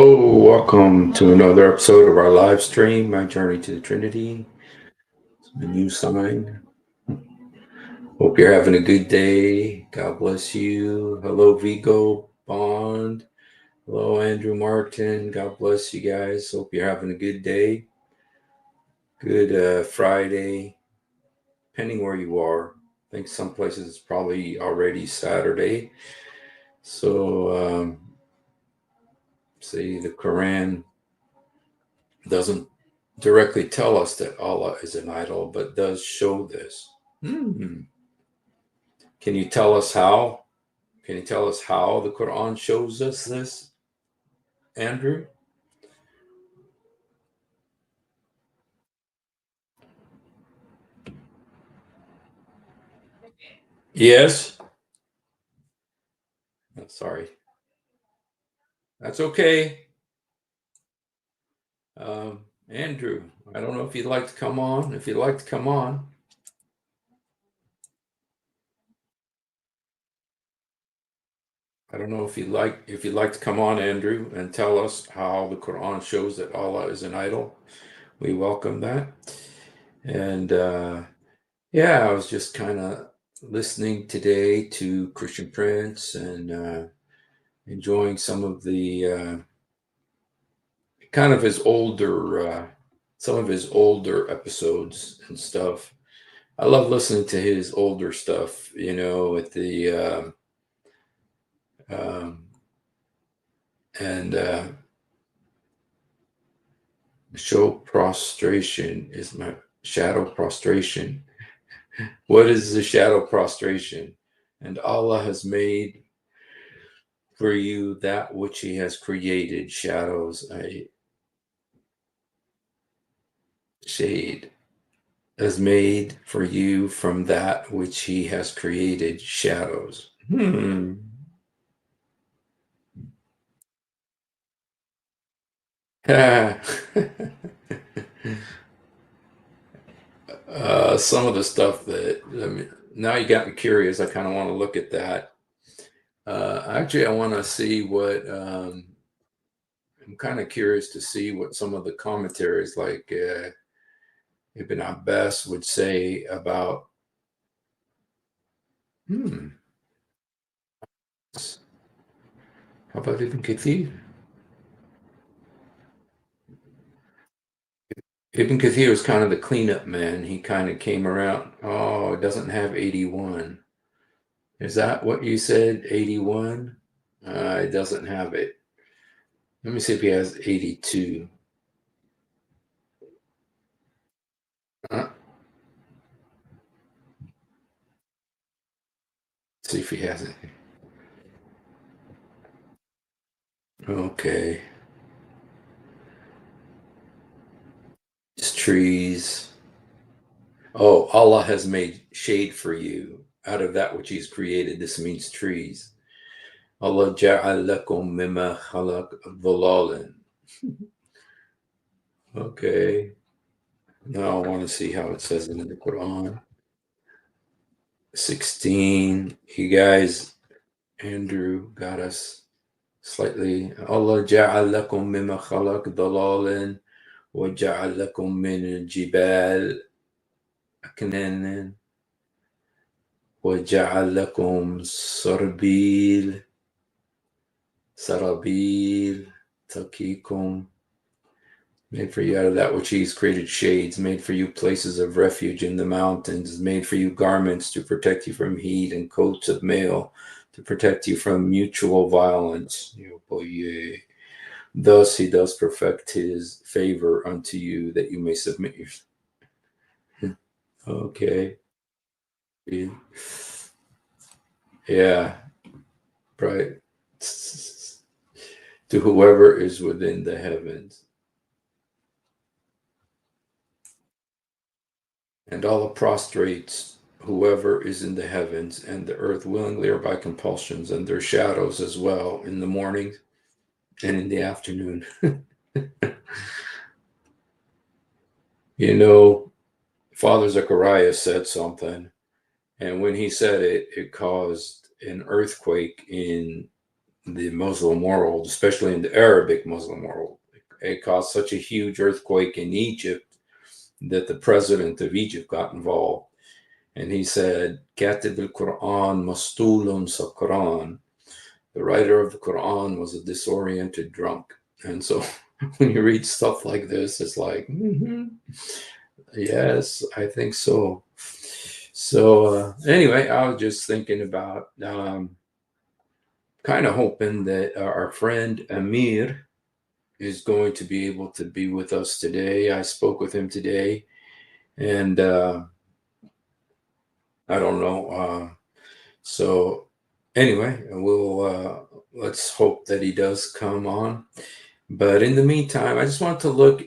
Hello, welcome to another episode of our live stream, My Journey to the Trinity. It's a new sign. Hope you're having a good day. God bless you. Hello, Vigo Bond. Hello, Andrew Martin. God bless you guys. Hope you're having a good day. Good Friday, depending where you are. I think some places it's probably already Saturday. So, see, the Quran doesn't directly tell us that Allah is an idol, but does show this. Hmm. Can you tell us how? Can you tell us how the Quran shows us this, Andrew? Yes. Oh, sorry. That's okay. Andrew, I don't know if you'd like to come on. If you'd like to come on, I don't know if you'd like to come on, Andrew, and tell us how the Quran shows that Allah is an idol. We welcome that. And yeah, I was just kind of listening today to Christian Prince and enjoying kind of his some of his older episodes and stuff. I love listening to his older stuff, with the um, and show prostration is my shadow prostration. What is the shadow prostration? And Allah has made for you that which He has created. Shadows, a shade, has made for you from that which He has created. Shadows. Some of the stuff that now you got me curious. I kind of want to look at that. Actually, I want to see what I'm kind of curious to see what some of the commentaries like Ibn Abbas would say about. Hmm, how about Ibn Kathir? Ibn Kathir was kind of the cleanup man. He kind of came around. Oh, it doesn't have 81. Is that what you said? 81? It doesn't have it. Let me see if he has 82. Uh, see if he has it. Okay. It's trees. Oh, Allah has made shade for you out of that which He's created. This means trees. Allah ja'al lakum mimma khalaq dhalalan. Okay. Now I want to see how it says it in the Quran. 16. You guys, Andrew got us slightly. Allah ja'al lakum mimma khalaq dhalalan wa ja'al lakum min al-jibal aknanan wa ja'al lakum sarabil takikum. Made for you out of that which He's created shades, made for you places of refuge in the mountains, made for you garments to protect you from heat and coats of mail to protect you from mutual violence. Thus He does perfect His favor unto you that you may submit yourself. Okay. Yeah, right. To whoever is within the heavens. And Allah prostrates whoever is in the heavens and the earth willingly or by compulsions, and their shadows as well in the morning and in the afternoon. Father Zechariah said something, and when he said it, it caused an earthquake in the Muslim world, especially in the Arabic Muslim world. It caused such a huge earthquake in Egypt that the president of Egypt got involved. And he said, Katib al-Quran mastulun sakran. The writer of the Quran was a disoriented drunk. And so when you read stuff like this, it's like, yes, I think so. So anyway, I was just thinking about kind of hoping that our friend Amir is going to be able to be with us today. I spoke with him today, and I don't know. So anyway, we'll let's hope that he does come on. But in the meantime, I just want to look.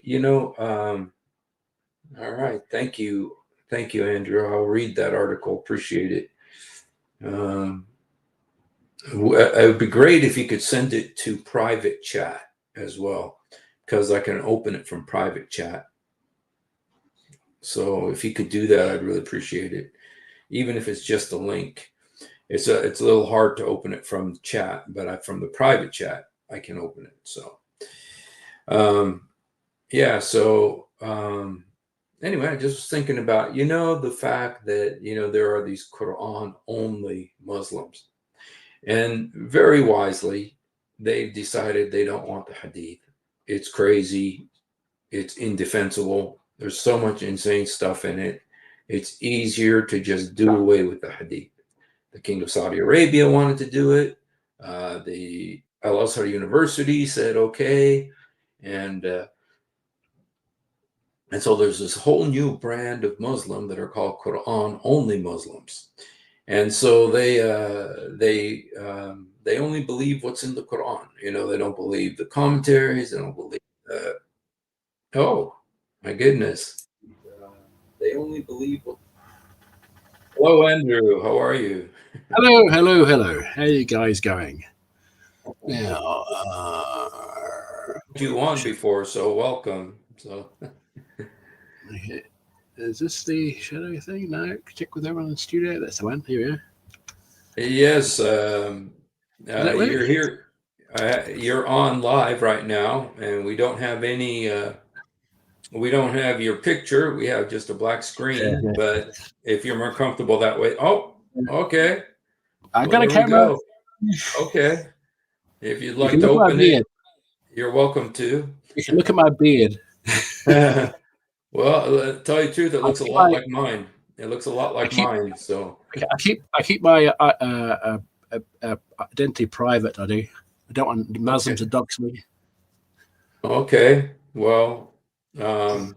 All right, thank you, Andrew. I'll read that article. Appreciate it. It would be great if you could send it to private chat as well, because I can open it from private chat. So if you could do that, I'd really appreciate it. Even if it's just a link. It's a little hard to open it from chat, but from the private chat, I can open it. So, yeah. So, anyway, I just was thinking about, the fact that, there are these Quran only Muslims, and very wisely, they've decided they don't want the Hadith. It's crazy. It's indefensible. There's so much insane stuff in it. It's easier to just do away with the Hadith. The King of Saudi Arabia wanted to do it. The Al Azhar University said okay, and so there's this whole new brand of Muslim that are called Quran only Muslims, and so they only believe what's in the Quran. They don't believe the commentaries. They don't believe. Oh my goodness! They only believe. Hello, Andrew. How are you? Hello. How are you guys going? Now, You on before, so welcome. So, is this the shadow thing? No, check with everyone in the studio. That's the one. Here we are. yes, Does that work? you're here. You're on live right now, and we don't have any. We don't have your picture. We have just a black screen. But if you're more comfortable that way, okay. I Well, got a there we camera. go. Okay. If you'd You like can to look at my open it, beard. you're welcome to. You can look at my beard. Well, tell you the truth, it I looks a keep lot my, like mine. It looks a lot I like keep, mine. So, I keep my identity private. I do. I don't want Muslims to okay. dox me. Okay. Um,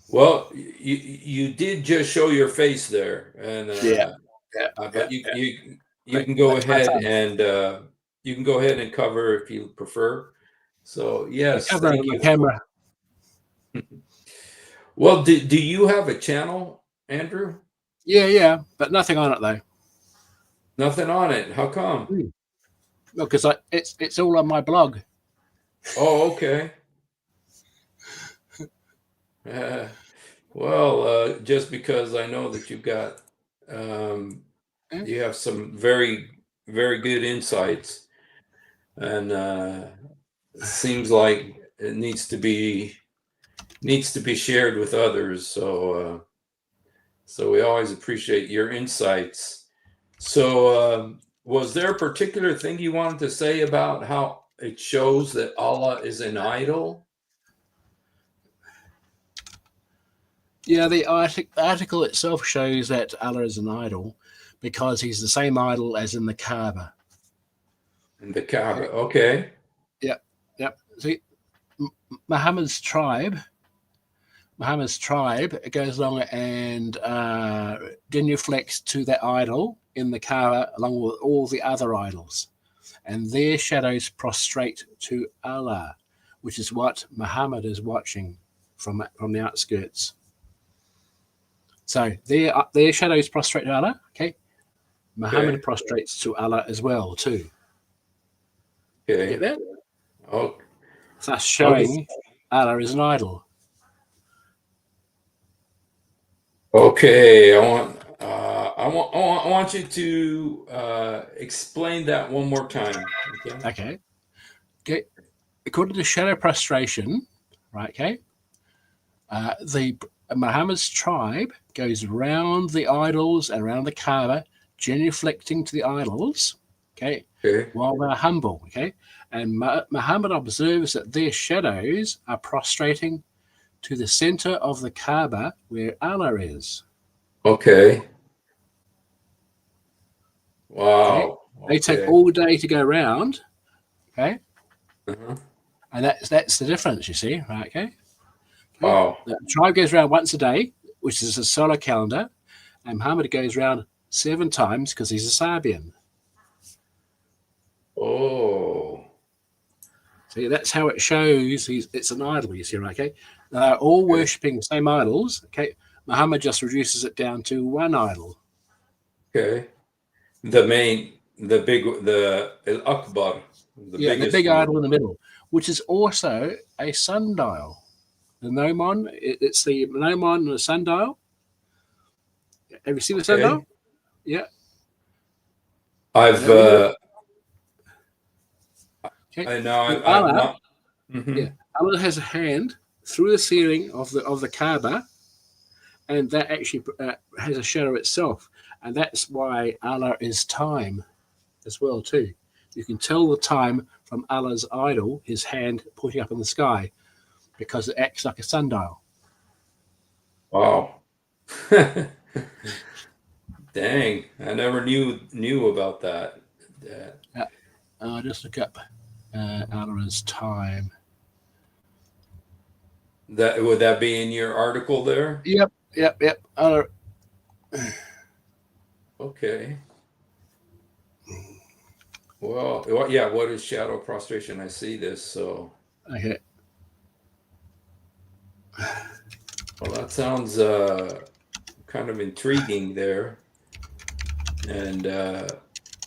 well, you did just show your face there, and Yeah, yeah, but you Right, can go that's my ahead thumb. and cover if you prefer. So My yes, cover, thank my you. camera. Well, do you have a channel, Andrew? Yeah, but nothing on it though. Nothing on it. How come? Well, because it's all on my blog. Oh, okay. Uh, well, just because I know that um, Yeah. you have some very, very good insights, and it seems like it needs to be shared with others. So we always appreciate your insights. So, was there a particular thing you wanted to say about how it shows that Allah is an idol? Yeah, the article itself shows that Allah is an idol because he's the same idol as in the Kaaba. In the Kaaba. Okay. Okay. Yep. Yep. See, Muhammad's tribe. Muhammad's tribe goes along and genuflects to that idol in the Kaaba along with all the other idols, and their shadows prostrate to Allah, which is what Muhammad is watching from the outskirts. So their shadows prostrate to Allah. Okay, Muhammad Okay. prostrates to Allah as well too. Get Okay. that? Oh, Thus okay. showing Allah is an idol. Okay. I want you to explain that one more time. Okay. Okay. According to shadow prostration, right? Okay. The Muhammad's tribe goes around the idols and around the Kaaba, genuflecting to the idols. Okay. Okay. While they're humble. Okay. And Muhammad observes that their shadows are prostrating to the center of the Kaaba where Allah is. Okay. Okay. Wow. They take Okay. all day to go around. Okay. Uh-huh. And that's the difference, you see, right? Okay. Wow. The tribe goes around once a day, which is a solar calendar, and Muhammad goes around 7 times because he's a Sabian. Oh. See, that's how it shows it's an idol, you see, right? Okay. They're all Okay. worshipping the same idols. Okay. Muhammad just reduces it down to one idol. Okay. The Al-Akbar, the The biggest big one. idol in the middle, which is also a sundial. The gnomon, it's the gnomon and the sundial. Have you seen the Okay. sundial? Yeah. I've Okay. I know And I've Allah, not. Mhm. yeah, Allah has a hand through the ceiling of the Kaaba, and that actually has a shadow itself, and that's why Allah is time as well too. You can tell the time from Allah's idol, his hand pointing up in the sky, because it acts like a sundial. Wow. Dang, I never knew about that. I'll just look up Allah's time. That would that be in your article there? Yep. Okay. Well, yeah. What is shadow prostration? I see this. So, Okay. well, that sounds kind of intriguing there. And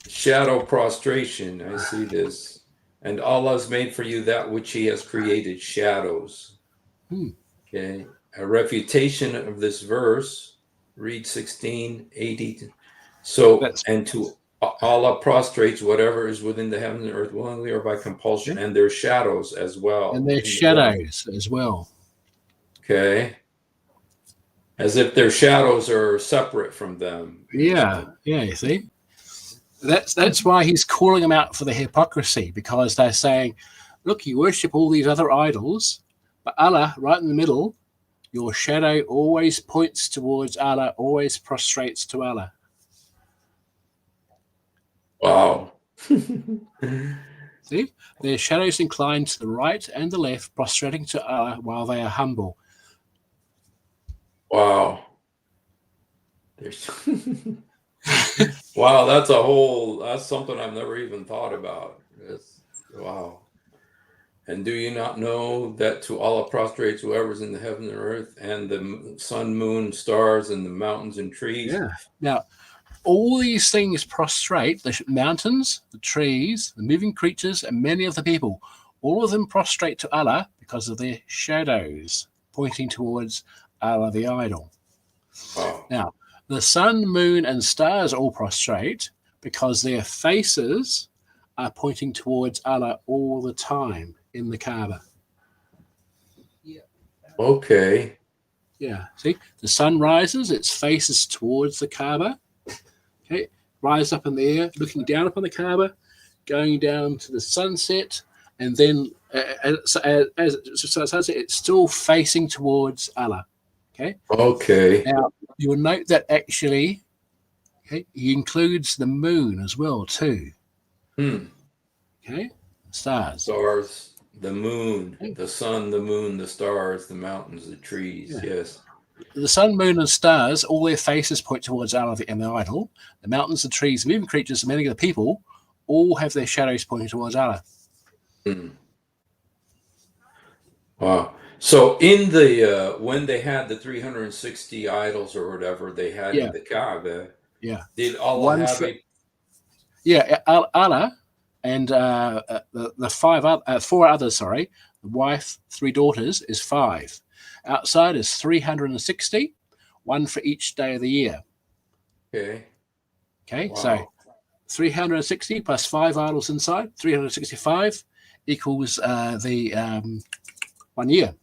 shadow prostration. I see this. And Allah's made for you that which He has created, shadows. Okay. A refutation of this verse, read 1680. So, and to Allah prostrates whatever is within the heavens and earth willingly or by compulsion, and their shadows as well. And their shadows as well. Okay. As if their shadows are separate from them. Yeah, you see. That's why he's calling them out for the hypocrisy, because they're saying, look, you worship all these other idols, but Allah, right in the middle, your shadow always points towards Allah, always prostrates to Allah. Wow. See? Their shadows incline to the right and the left, prostrating to Allah while they are humble. Wow. Wow, that's something I've never even thought about. Wow. And do you not know that to Allah prostrates whoever's in the heaven and earth, and the sun, moon, stars, and the mountains and trees? Yeah. Now, all these things prostrate, the mountains, the trees, the moving creatures, and many of the people. All of them prostrate to Allah because of their shadows pointing towards Allah the idol. Wow. Now, the sun, moon, and stars all prostrate because their faces are pointing towards Allah all the time in the Kaaba. Okay. Yeah, see, the sun rises, its face is towards the Kaaba. Okay, rise up in the air, looking down upon the Kaaba, going down to the sunset, and then as sunset, it's still facing towards Allah. Okay. Okay. Now you'll note that actually, okay, he includes the moon as well too. Okay, stars. Stars, the moon, the sun, the moon, the stars, the mountains, the trees. Yeah. Yes. The sun, moon, and stars, all their faces point towards Allah and the idol. The mountains, the trees, the moving creatures, and many of the people all have their shadows pointing towards Allah. Wow. So in the when they had the 360 idols or whatever they had in the Kaaba, did Allah have it? Yeah, Allah and the four others, the wife, 3 daughters is 5. Outside is 360, one for each day of the year. Okay. Okay, so Wow. 360 plus 5 idols inside, 365 equals the 1 year.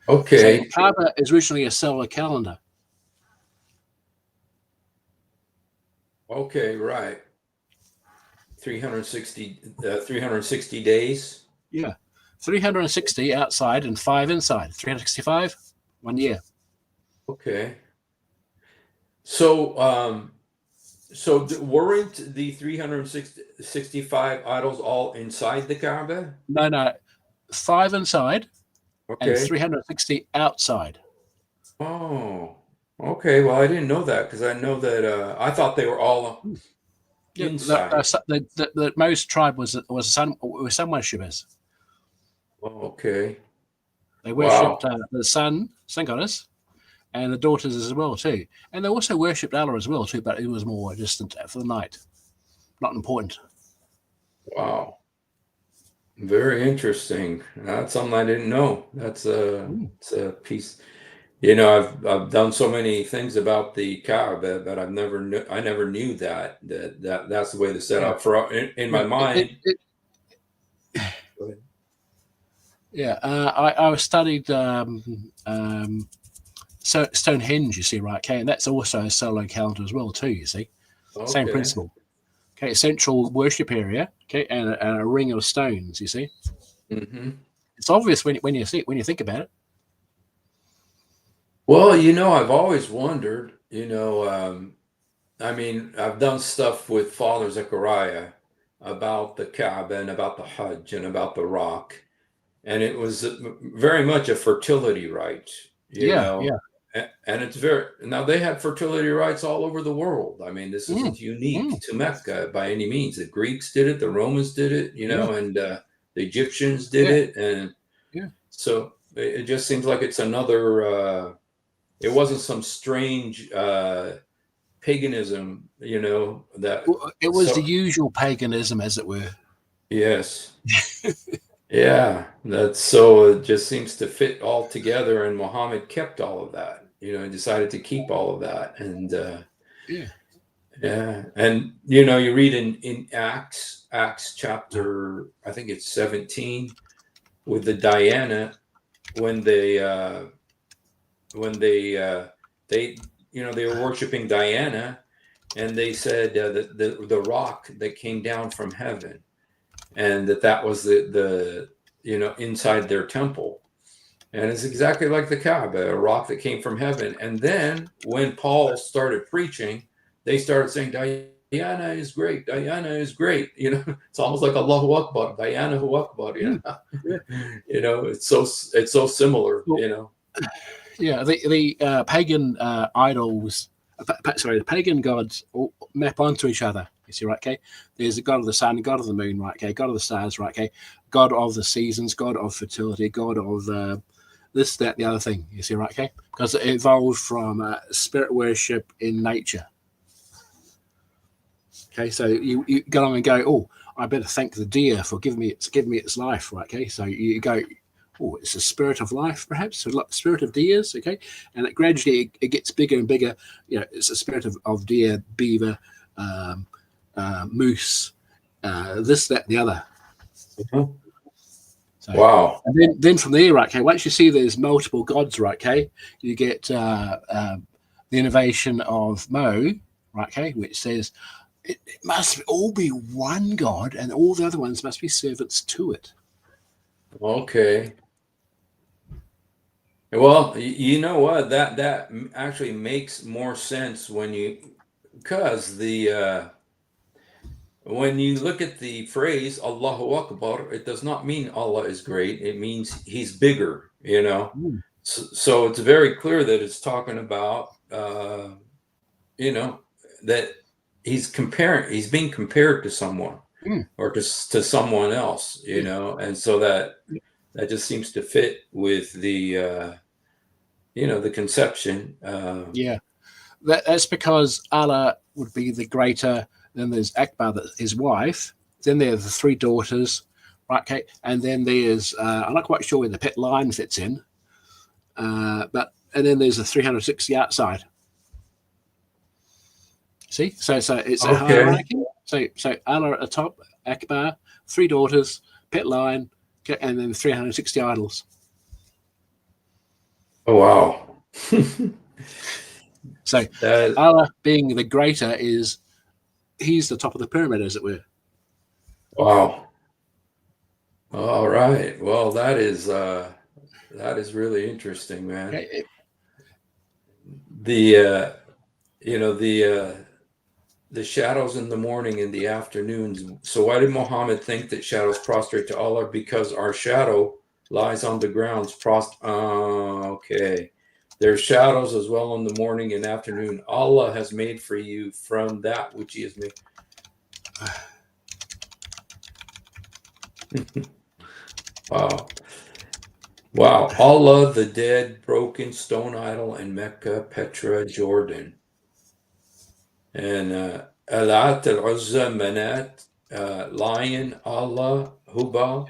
So Okay. Kaaba is originally a solar calendar. Okay. Right. 360 days. Yeah. 360 outside and 5 inside. 365, 1 year. Okay. So, weren't the 365 idols all inside the Kaaba? No, 5 inside and Okay. 360 outside. Oh, okay. Well, I didn't know that because I know that I thought they were all Yeah, inside. the most tribe was sun worshippers. Oh, okay. They worshipped Wow. the sun goddess, and the daughters as well too. And they also worshipped Allah as well too, but it was more distant for the night, not important. Wow. Very interesting. That's something I didn't know. Mm. It's a piece. I've done so many things about the Kaaba, but I never knew that's the way to set Yeah, up for in my yeah, mind. Go ahead. yeah. I studied Stonehenge, you see, right? Okay, and that's also a solar calendar as well too. You see, same Okay. principle. Okay, central worship area. Okay, and a ring of stones. You see, Hmm. it's obvious when you see it, when you think about it. Well, I've always wondered, I mean, I've done stuff with Father Zechariah about the Kaaba and about the Hajj and about the Rock, and it was very much a fertility rite, Yeah, yeah. and it's very now they had fertility rites all over the world. I mean, this Mm, isn't unique mm, to Mecca by any means. The Greeks did it, the Romans did it, yeah, and the Egyptians did yeah, it, and yeah. so it just seems like it's another. It wasn't some strange paganism, that Well, it was the so usual paganism, as it were. yes. Yeah, that's so it just seems to fit all together, and Muhammad kept all of that, and decided to keep all of that. And Yeah. yeah, and you read in Acts chapter, I think it's 17, with the Diana when they were worshiping Diana, and they said that the rock that came down from heaven, and that was the inside their temple, and it's exactly like the Kaaba, a rock that came from heaven. And then when Paul started preaching, they started saying Diana is great, Diana is great. It's almost like Allahu Akbar, Diana Hu Akbar. Mm, yeah. It's so similar. Well, yeah. The pagan idols, sorry, the pagan gods all map onto each other. You see, right? Okay. There's a god of the sun, god of the moon, right? Okay. God of the stars, right? Okay. God of the seasons, god of fertility, god of this, that, the other thing. You see, right? Okay. Because it evolved from spirit worship in nature. Okay. So you go along and go, oh, I better thank the deer for giving me its life, right? Okay. So you go, oh, it's a spirit of life, perhaps, so like the spirit of deers, okay, and it gradually it gets bigger and bigger. It's a spirit of deer, beaver, um, moose, this, that, the other. Mhm. So, Wow. and then from there, right, okay, once you see there's multiple gods, right, okay, you get the innovation of Mo, right, okay, which says it must all be one God, and all the other ones must be servants to it. Okay. Well, you know what? That actually makes more sense because when you look at the phrase Allahu Akbar, it does not mean Allah is great. It means He's bigger. Mm, So it's very clear that it's talking about you know that he's being compared to someone, mm, or to someone else. yeah, And so that just seems to fit with the conception. yeah. That's because Allah would be the greater. Then there's Akbar, his wife. Then there are the 3 daughters, right? Okay, and then there's I'm not quite sure where the pet lion fits in, but and then there's the 360 outside. See, so it's a Okay. hierarchy. So Allah at the top, Akbar, 3 daughters, pet lion, and then 360 idols. Oh wow. So That Allah being the greater he's the top of the pyramid, as it were. wow. All right. Well, that is really interesting, man. Okay. The you know the shadows in the morning and the afternoons. So why did Muhammad think that shadows prostrate to Allah? Because our shadow lies on the grounds. Okay. There's shadows as well in the morning and afternoon. Allah has made for you from that which He has made. Wow. Wow. Allah, the dead, broken stone idol in Mecca, Petra, Jordan. And Alat, Al-Uzza, Manat, Lion, Allah, Hubal.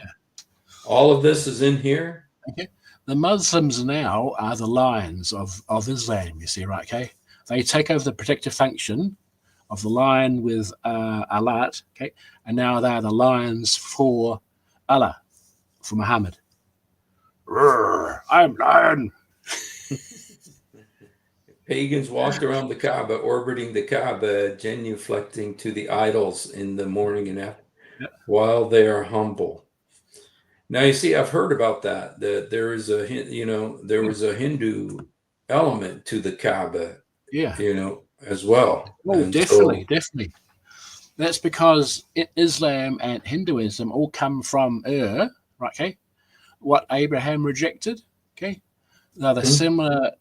All of this is in here? Okay. The Muslims now are the lions of Islam, you see, right? Okay. They take over the protective function of the lion with Alat, okay, and now they're the lions for Allah, for Muhammad. Roar, I'm lion. Pagans walked around the Kaaba, orbiting the Kaaba, genuflecting to the idols in the morning and after, while they are humble. Now, you see, I've heard about that there is there was a Hindu element to the Kaaba, Yeah. as well. Oh, And definitely, definitely. That's because Islam and Hinduism all come from right? Okay, what Abraham rejected. Okay, they're the similar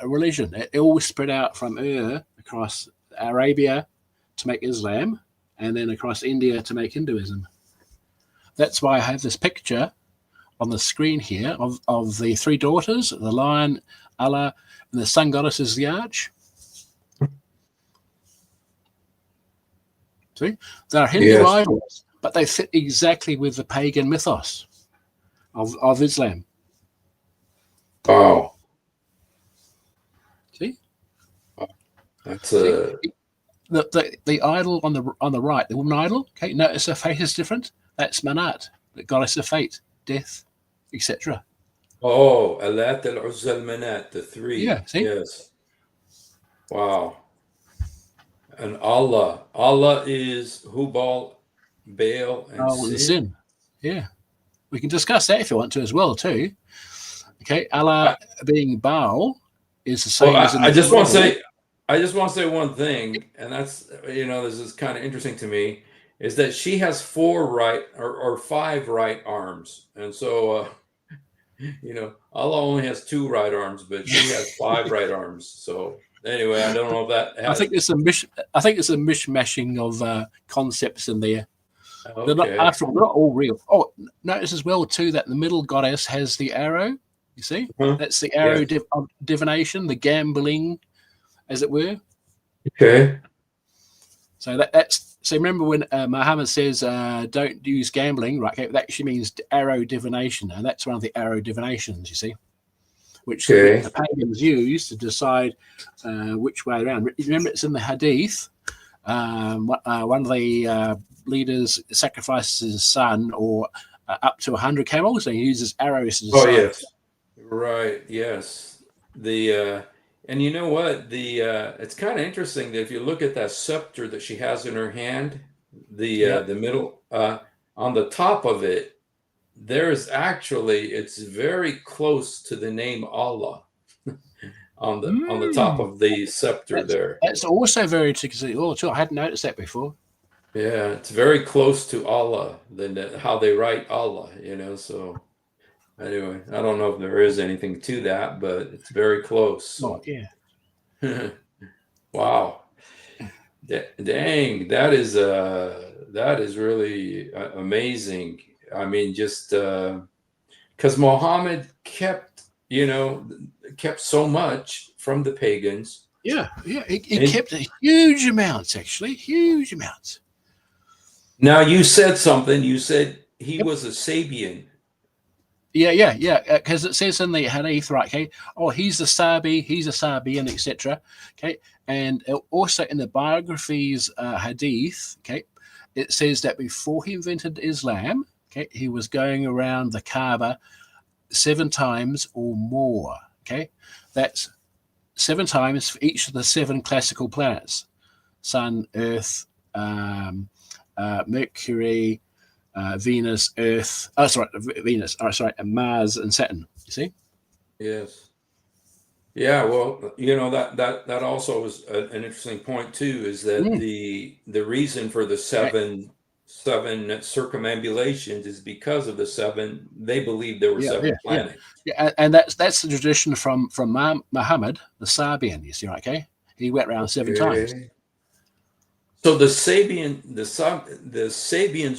religion. It all spread out from across Arabia to make Islam, and then across India to make Hinduism. That's why I have this picture on the screen here of the 3 daughters, the lion, Allah, and the sun goddess is the arch. See, they're Hindu idols, but they fit exactly with the pagan mythos of Islam. Wow. See, That's the idol on the right, the woman idol. Okay, notice her face is different. That's Manat, the goddess of fate, death, etc. Oh, Alat, Al-Uzza, Al-Manat, the 3. Yeah, see? Yes. Wow. And Allah is Hubal, Baal, and Sin. Yeah, we can discuss that if you want to as well too. Okay, Allah being Baal is the same as in the I just want to say one thing, and that's this is kind of interesting to me, is that she has 4 right or 5 right arms, and so Allah only has 2 right arms, but she has 5 right arms. So anyway, I don't know if that has. I think it's a mishmashing of concepts in there. Okay. After all, they're not all real. Oh, notice as well too that the middle goddess has the arrow. You see, that's the arrow of divination, the gambling, as it were. Okay. So that's so. Remember when Muhammad says, "Don't use gambling," right? Okay, that actually means arrow divination, and that's one of the arrow divinations. You see, which the pagans use to decide which way around. Remember, it's in the Hadith. One of the leaders sacrifices his son or up to 100 camels, and he uses arrows to decide. Oh yes, right. Yes, and you know what? It's kind of interesting that if you look at that scepter that she has in her hand, the middle on the top of it, it's very close to the name Allah on the top of the scepter there. That's also very interesting. Oh, I hadn't noticed that before. Yeah, it's very close to Allah than how they write Allah. So. Anyway, I don't know if there is anything to that, but it's very close. So. Oh, yeah. Wow. Dang, that is really amazing. I mean, just because Muhammad kept so much from the pagans. Yeah. He kept huge amounts, actually, huge amounts. Now, you said something. You said he was a Sabian. yeah. Because it says in the Hadith, right? Okay. Oh, he's a Sabian, etc. Okay. And also in the biographies, Hadith, okay, it says that before he invented Islam, okay, he was going around the Kaaba 7 times or more. Okay, that's 7 times for each of the 7 classical planets: Sun, Earth, Mercury, Venus, Earth. Oh, sorry, Venus. Oh, sorry, and Mars and Saturn. You see? Yes. Yeah, well, that also is an interesting point too, is that Mm. the reason for the seven circumambulations is because of the seven. They believe there were Yeah, 7 planets. yeah, and that's the tradition from Muhammad, the Sabian. You see, right? Okay, he went around 7 times. Okay. So the Sabians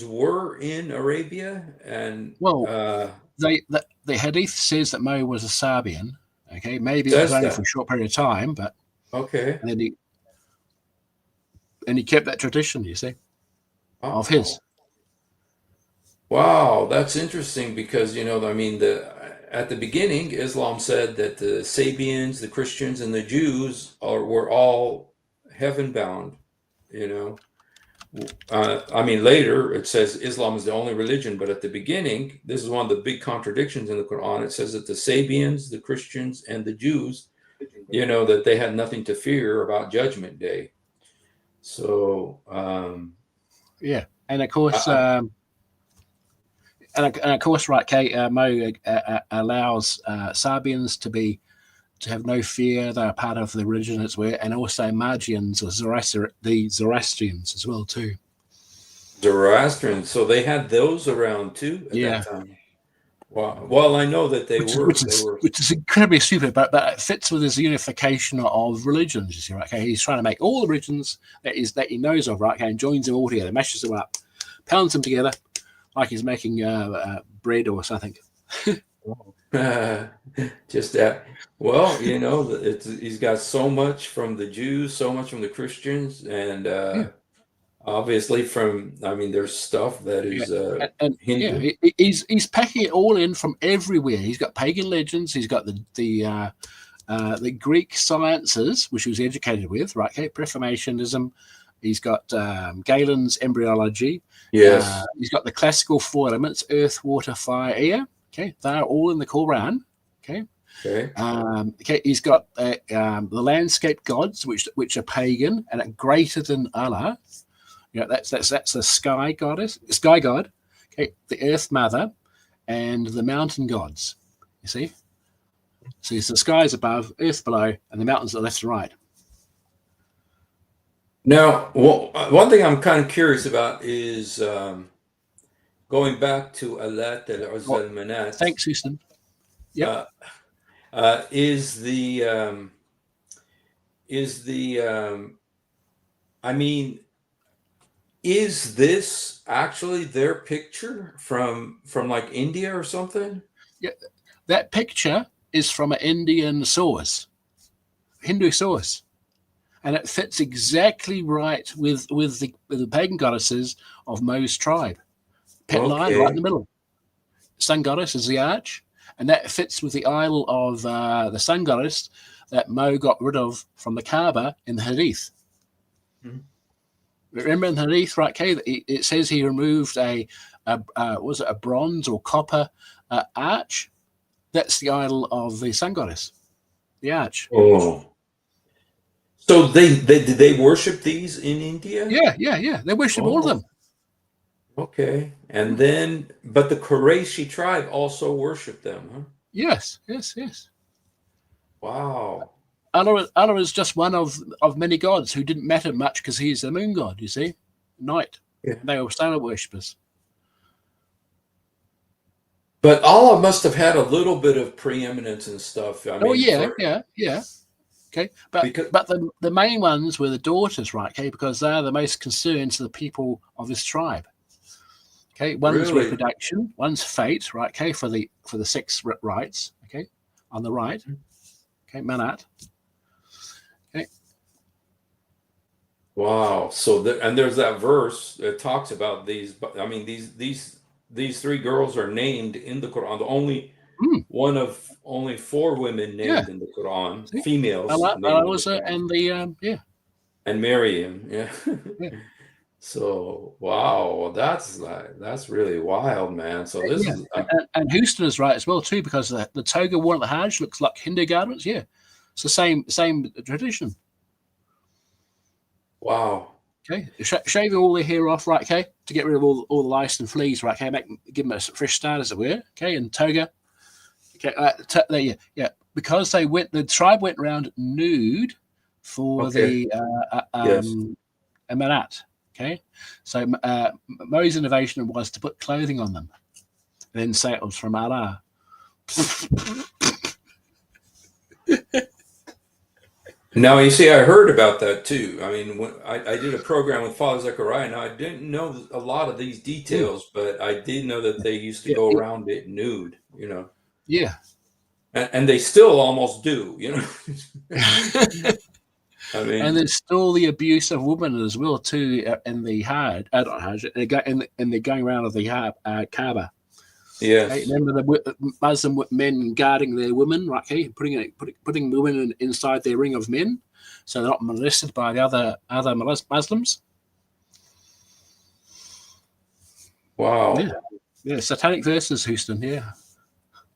were in Arabia, and Well, the Hadith says that Mo was a Sabian. Okay, maybe it was says only for a that. short period of time, but Okay. and then he kept that tradition. You see, of his. Wow. Wow, that's interesting because I mean the at the beginning Islam said that the Sabians, the Christians, and the Jews were all heaven bound, you know. I mean later it says Islam is the only religion, but at the beginning, this is one of the big contradictions in the Quran. It says that the Sabians, the Christians, and the Jews, that they had nothing to fear about Judgment Day. So, Yeah, and of course. I, And of course, right, Kate, Mo allows Sabians to have no fear. They're part of the religion as well, and also Magians or the Zoroastrians as well too. Zoroastrian. So they had those around too at that Yeah, time. Wow. Well, I know that they which is were. which They is were. which is incredibly stupid, but it fits with his unification of religions. You see, right? Okay, he's trying to make all the religions that he knows of, right? Okay, and joins them all together, mashes them up, pounds them together like he's making bread or something. Just that. Well, he's got so much from the Jews, so much from the Christians, and Yeah. obviously from. I mean, there's stuff that Yeah, is and yeah, Hindu. he's packing it all in from everywhere. He's got pagan legends. He's got the Greek sciences, which he was educated with, right? Okay, Reformationism. He's got Galen's embryology. Yes. He's got the classical 4 elements: earth, water, fire, air. Okay, they're all in the Quran. Okay. Okay. Okay, he's got the landscape gods, which are pagan and are greater than Allah. That's the sky god, okay, the earth mother, and the mountain gods. You see, so it's the skies above, earth below, and the mountains are left and right. Now, one thing I'm kind of curious about is going back to Alat al-Uzza Well, al-Manat. thanks, Houston. Yep. Uh, is the is the I mean, is this actually their picture from like India or something? Yeah, that picture is from an Indian source, Hindu source, and it fits exactly right with the pagan goddesses of Mo's tribe. Pet lion right in the Okay. middle. Sun goddess is the arch, and that fits with the idol of the sun goddess that Mo got rid of from the Kaaba in the Hadith. Mhm. Remember in the Hadith, right? Okay, it says he removed was it a bronze or copper arch? That's the idol of the sun goddess, the arch. Oh. So did they worship these in India? Yeah. They worship all of Oh, them. okay. And then, but the Qurayshi tribe also worshiped them, huh? Yes. Wow. Allah is just one of many gods who didn't matter much because he's the moon god, you see, night. Yeah. They were solar worshippers. But Allah must have had a little bit of preeminence and stuff. I Oh mean, yeah. Okay, but because the main ones were the daughters, right? Okay, because they are the most concerned to the people of this tribe. Okay, one's really, reproduction, one's fate, right? Okay, for the sex rights. Okay, on the right. Okay, manat. Okay, wow. So and there's that verse that talks about these. I mean, these these three girls are named in the Quran. The only Mm, one of only four women yeah. named in the Quran, See, females named in the Alauza Quran, and the yeah, and Maryam. Yeah. yeah, So wow, that's really wild, man. So this yeah. is And Houston is right as well too, because the toga worn at the Hajj looks like Hindu garments. Yeah, it's the same tradition. wow. Okay, shaving all the hair off, right? Okay, to get rid of all the lice and fleas, right? Okay, give them a fresh start, as it were. Okay, and toga. Okay, there, yeah, yeah. Because the tribe went around nude for Okay. the Yes. Emarat. Okay, so Moses' innovation was to put clothing on them, then say it was from Allah. Now you see, I heard about that too. I mean, when I did a program with Father Zechariah. Now I didn't know a lot of these Mm, details, but I did know that they used to yeah, go around it nude, yeah. and they still almost do, I And mean, there's still the abuse of women as well too in the hard not Hajj, and they're going around of the Kaaba. Okay, yes, remember the Muslim men guarding their women, right? Okay, putting women inside their ring of men, so they're not molested by the other Muslims. Yeah, wow. yeah. Satanic verses, Houston. Yeah,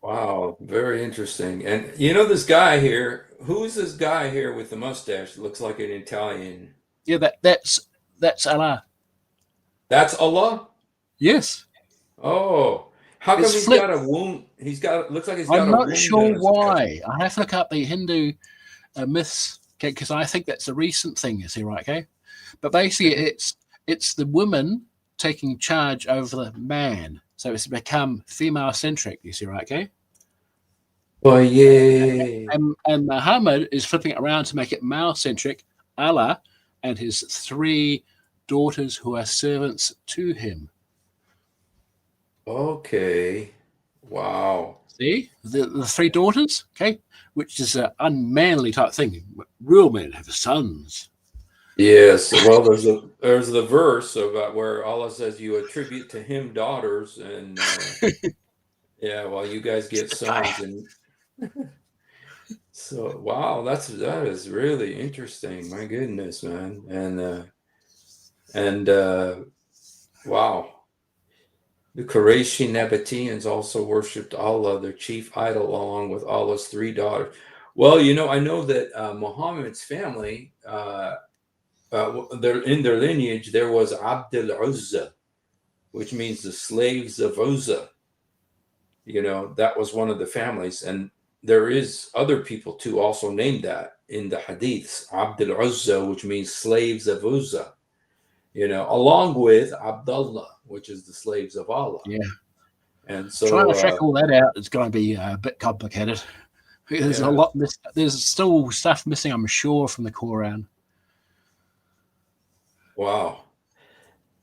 Wow, very interesting. And this guy here, who's this guy here with the mustache that looks like an Italian? yeah. That's Allah. That's Allah? Yes, Oh, how come it's he's got flipped. a wound? Looks like he's got I'm a not wound on sure his chest. why. I have to look up the Hindu myths, okay, because I think that's a recent thing. You see, right? Okay, but basically, Okay. it's the woman taking charge over the man, so it's become female centric. You see, right? Okay, Oh, yeah. and Muhammad is flipping it around to make it male centric. Allah and his three daughters who are servants to him. Okay. Wow. See the three daughters, okay, which is an unmanly type thing. Real men have sons. Yes. Well, there's the verse about where Allah says you attribute to him daughters, and yeah, well, you guys get sons, and so wow, that is really interesting. My goodness, man, and wow. The Qurayshi Nabateans also worshipped Allah, their chief idol, along with Allah's three daughters. Well, I know that Muhammad's family, in their lineage, there was Abd al-Uzza, which means the slaves of Uzza. That was one of the families. And there is other people too also named that in the hadiths, Abd al-Uzza, which means slaves of Uzza, along with Abdullah, which is the slaves of Allah. Yeah, And trying to so, track all that out is going to be a bit complicated. There's a yeah, lot. There's still stuff missing, I'm sure, from the Quran. wow.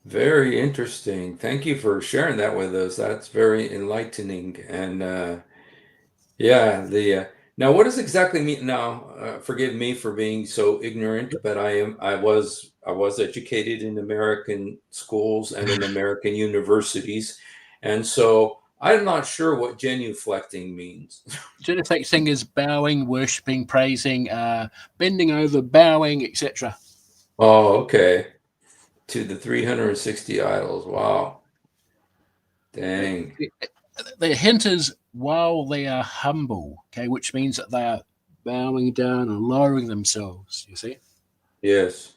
Very interesting. Thank you for sharing that with us. That's very enlightening. And yeah, now what does exactly mean now? Forgive me for being so ignorant, but I was educated in American schools and in American universities, and so I'm not sure what genuflecting means. Genuflecting is bowing, worshipping, praising, bending over, bowing, etc. Oh, okay. To the 360 idols. Wow. Dang. The hint is while they are humble, okay, which means that they are bowing down and lowering themselves. You see? Yes.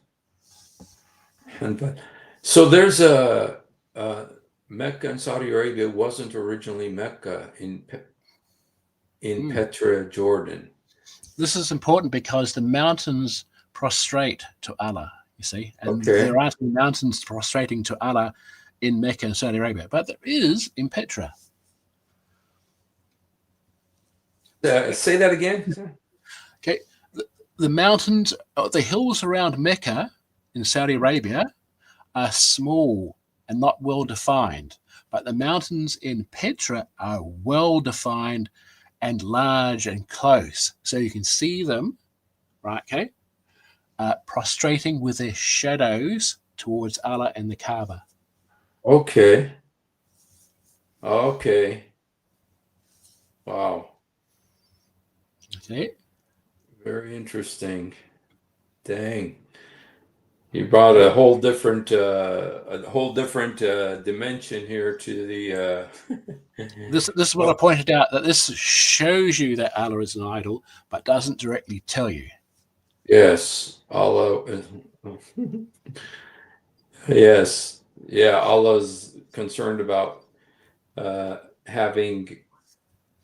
But so there's Mecca in Saudi Arabia wasn't originally Mecca in Mm. Petra, Jordan. This is important because the mountains prostrate to Allah. You see, and Okay. there aren't any mountains prostrating to Allah in Mecca and Saudi Arabia, but there is in Petra. Say that again. Sir? Okay, the mountains, the hills around Mecca in Saudi Arabia are small and not well defined, but the mountains in Petra are well defined and large and close, so you can see them, right? Okay, prostrating with their shadows towards Allah and the Kaaba. Okay. Okay. Wow. Okay. Very interesting. Dang. You brought a whole different dimension here to the This is what I well, pointed out, that this shows you that Allah is an idol, but doesn't directly tell you. yes. Allah yes. Yeah, Allah's concerned about having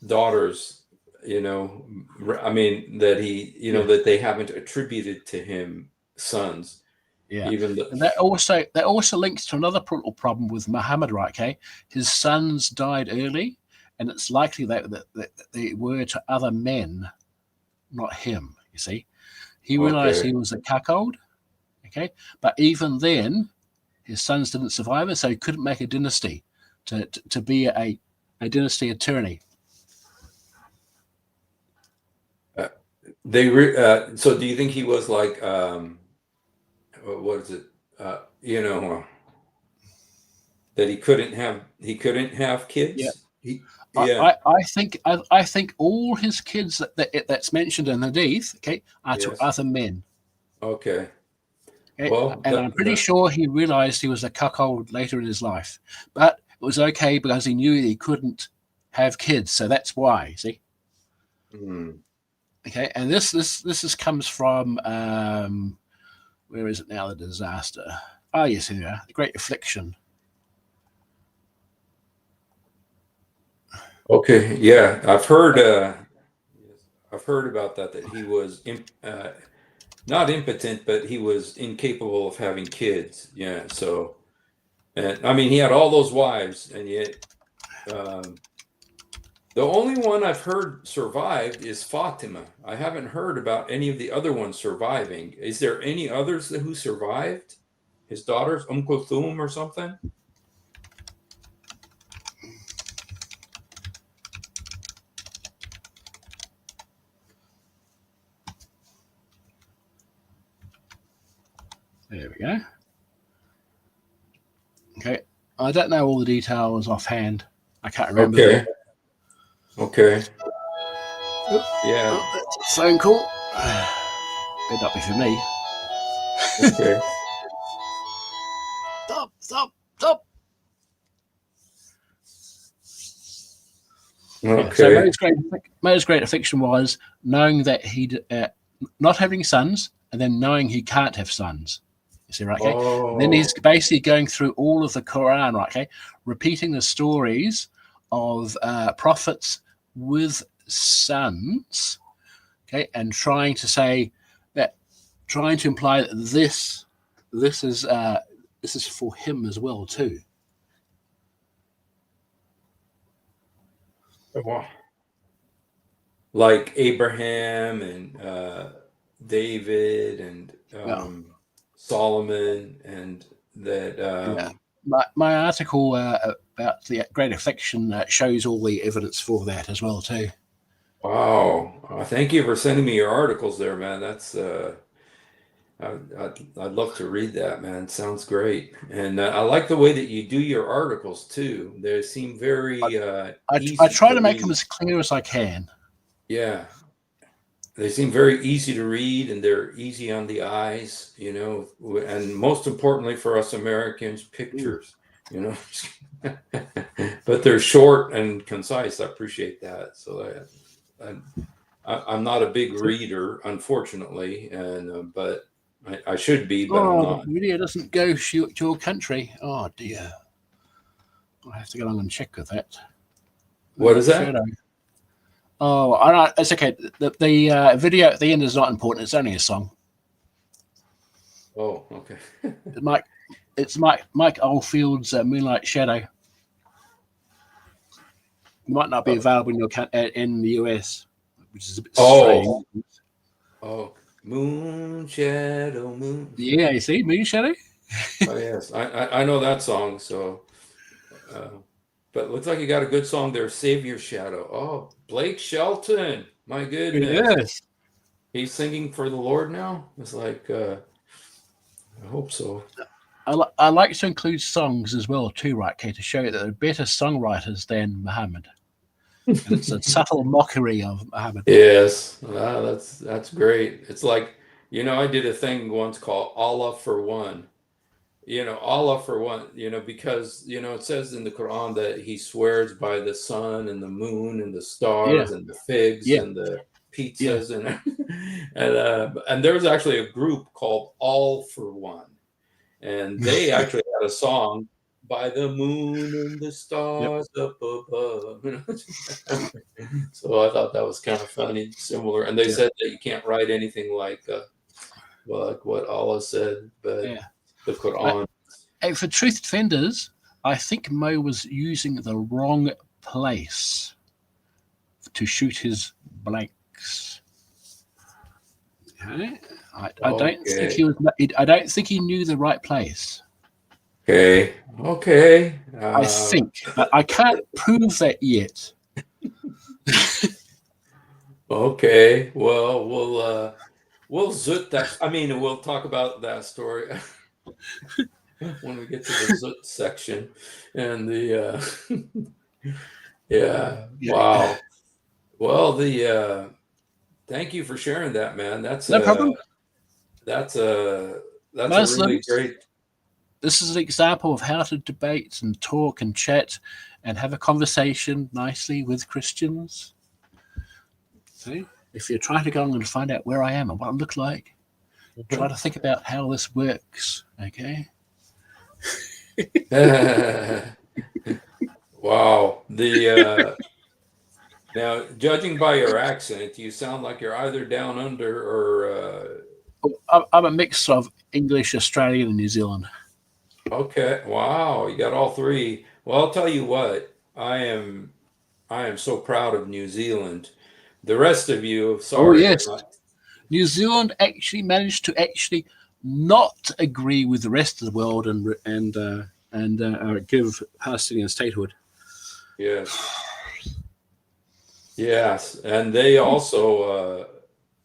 daughters, I mean that Yeah, that they haven't attributed to him sons, yeah. even the And that also links to another little problem with Muhammad, right? Okay, his sons died early, and it's likely that they were to other men, not him. You see, he realized okay. he was a cuckold. Okay, but even then, his sons didn't survive it, so he couldn't make a dynasty to be a dynasty attorney. Uh, so do you think he was like what is it? That he couldn't have Yeah. kids? I, Yeah. I, I think I think all his kids that's mentioned in the Hadith, okay, are to Yes. other men. Okay. Okay, Well, and I'm pretty sure he realized he was a cuckold later in his life, but it was okay because he knew he couldn't have kids, so that's why. See, hmm. okay, and this comes from where is it now? The disaster. Oh yes, here we are. The Great Affliction. Okay. Yeah, I've heard about that he was not impotent, but he was incapable of having kids. Yeah. So, and I mean, he had all those wives, and yet um, the only one I've heard survived is Fatima. I haven't heard about any of the other ones surviving. Is there any others who survived? His daughters, Kulthum or something? There we go. Okay, I don't know all the details offhand. I can't remember them. Okay. Okay. Yeah. Oh, that's a phone call. Better not be for me. Okay. Stop! Stop! Stop! Yeah. So Okay. Mo's great affliction was knowing that he'd not having sons, and then knowing he can't have sons. You see, right? Okay. And then he's Oh. basically going through all of the Quran, right? Okay, repeating the stories of prophets with sons. Okay, and trying to say that, trying to imply that this is for him as well too. Wow. Like Abraham and David and Yeah. Solomon and that. Yeah. My article about the Great Affliction shows all the evidence for that as well too. Wow. Thank you for sending me your articles there, man. That's I'd love to read that, man. Sounds great. And I like the way that you do your articles too. They seem very I easy try to to make them read. as clear as I can. Yeah. They seem very easy to read and they're easy on the eyes, and most importantly for us Americans, Mm. pictures, you know. But they're short and concise. I appreciate that. So I'm not a big reader, unfortunately, and but I should be, but I'm Oh, the not. video doesn't go to your country. Oh dear. I have to go along and check with that. What is that? Shadow. Oh, I know. It's okay. The video at the end is not important. It's only a song. Oh, okay. Mike, it's Mike Oldfield's Moonlight Shadow. It might not be Oh, available in the US, which is a bit strange. oh, oh, moon shadow moon. Yeah, you see, Moon Shadow. Oh yes, I know that song. So, uh, but it looks like you got a good song there, "Save Your Shadow." Oh, Blake Shelton, my goodness, Yes. he's singing for the Lord now. It's like I hope so. I like to include songs as well too, right, Kay, to show you that they're better songwriters than Muhammad, and it's a subtle mockery of Muhammad. Yes, that's great. It's like, I did a thing once called Allah for One. Allah for one, because, it says in the Quran that he swears by the sun and the moon and the Yeah, stars and the figs yeah, and the yeah, pizzas and there was actually a group called All for One, and they actually had a song by the moon and the yep, stars up above. So I thought that was kind of funny, similar. And they yeah, said that you can't write anything like what Allah said, but yeah. the But Quran. for truth defenders, I think Mo was using the wrong place to shoot his blanks. Okay, I don't think Okay. he was. I don't think he knew the right place. Okay. Okay. I think I can't prove that yet. Okay. Well, we'll zoot that. I mean, we'll talk about that story when we get to the zoot section and yeah. Yeah, Wow. Well, thank you for sharing that, man. no problem. That's a that's a really Muslims. great. This is an example of how to debate and talk and chat and have a conversation nicely with Christians. See, if you're trying to go on and find out where I am and what I look like, try to think about how this works. Okay. Wow. Now, judging by your accent, you sound like you're either down under or I'm a mix of English, Australian, and New Zealand. okay. Wow, you got all three. Well, I'll tell you what. I am so proud of New Zealand. The rest of you, Oh sorry, yes, New Zealand actually managed to actually not agree with the rest of the world and give Palestinian statehood. yes, yes, and they also,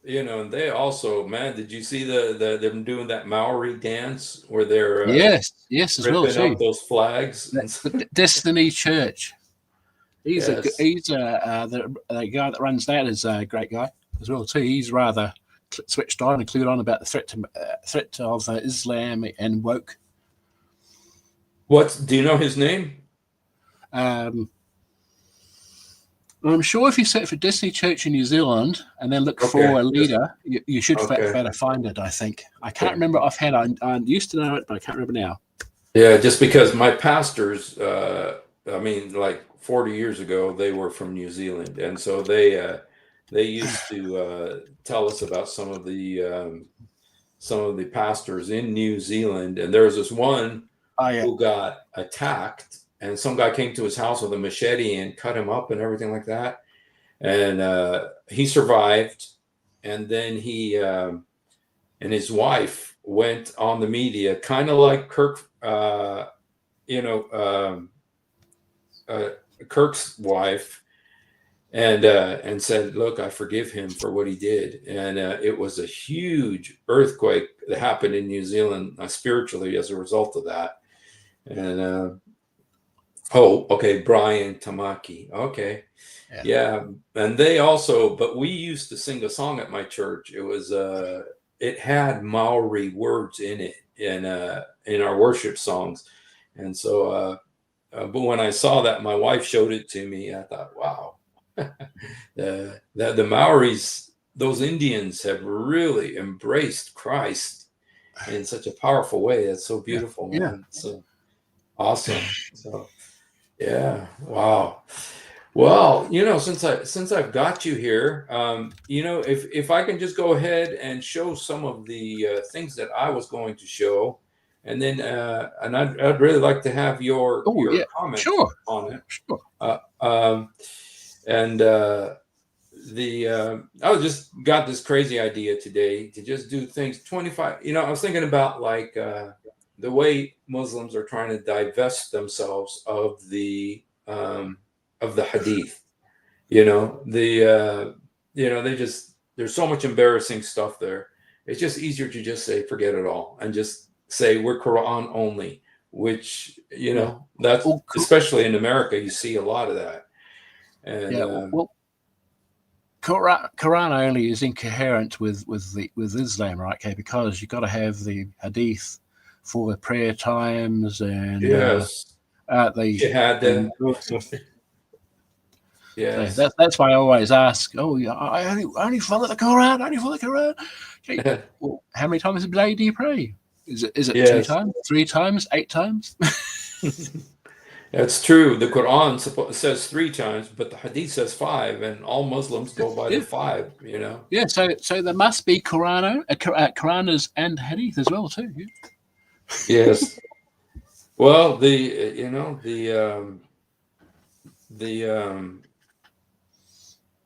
and they also, man, did you see them doing that Maori dance where they're Yes, yes, as well ripping too. up those flags? And The Destiny Church. yes, He's the guy that runs that is a great guy as well too. He's rather switched on and clued on about the threat of Islam and woke. do you know his name? Um, I'm sure if you search for Destiny Church in New Zealand and then look Okay, for a leader, you should okay. better find it. I think I can't remember offhand. I used to know it, but I can't remember now. Yeah, just because my pastors, I mean, like 40 years ago, they were from New Zealand, and so they used to tell us about some of the pastors in New Zealand, and there was this one Oh yeah, who got attacked, and some guy came to his house with a machete and cut him up and everything like that, and he survived, and then he and his wife went on the media, kind of like Kirk, you know, uh, Kirk's wife, and said, "Look, I forgive him for what he did." And it was a huge earthquake that happened in New Zealand spiritually as a result of that. And oh, okay, Brian Tamaki, okay, yeah, yeah, and they also, but we used to sing a song at my church. It had Maori words in it in our worship songs, and so but when I saw that, my wife showed it to me. I thought, wow, the Maoris, those Indians, have really embraced Christ in such a powerful way. It's so yeah, beautiful, yeah. man. So awesome. So yeah, wow. Well, since I've got you here, if I can just go ahead and show some of the things that I was going to show, and then I'd really like to have Oh your yeah, comment sure, on it. sure. Uh, um, and the I was just got this crazy idea today to just do things 25. I was thinking about like the way Muslims are trying to divest themselves of the hadith. They just there's so much embarrassing stuff there. It's just easier to just say forget it all and just say we're Quran only, which, you Yeah. know, that's Well, especially in America, you see a lot of that. And yeah. Well, Quran only is incoherent with Islam, right? Okay, because you've got to have the hadith for the prayer times and yes, the Shahada, and so yes. that's why I always ask. Oh, yeah, I only follow the Quran. I only follow the Quran. Okay. Well, how many times a day do you pray? Is it two Yes. times, 3 times, 8 times? That's true. The Quran says 3 times, but the Hadith says five, and all Muslims go by the Yeah. five. You know. Yeah. So there must be Quranas and hadith as well too. Yeah. Yes. Well, the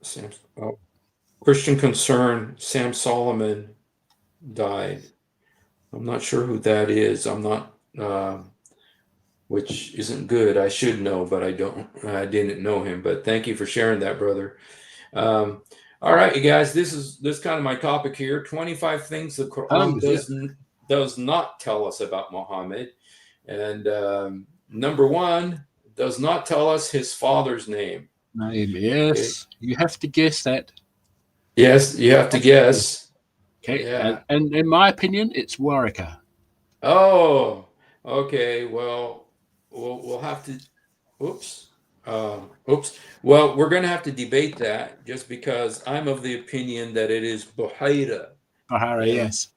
Sam, oh, Christian concern Sam Solomon died. I'm not sure who that is. I'm not. Which isn't good. I should know, but I don't. I didn't know him. But thank you for sharing that, brother. Um, all right, you guys. This kind of my topic here. 25 things the Quran Yeah. does not tell us about Muhammad, and number one does not tell us his father's name. Name. Okay. Yes. You have to guess that. Yes, you have to guess. Okay. Yeah. And in my opinion, it's Waraka. Oh, okay. Well, we'll have to. Oops. Oops. Well, we're going to have to debate that just because I'm of the opinion that it is Buhaira. Bahara, And yes.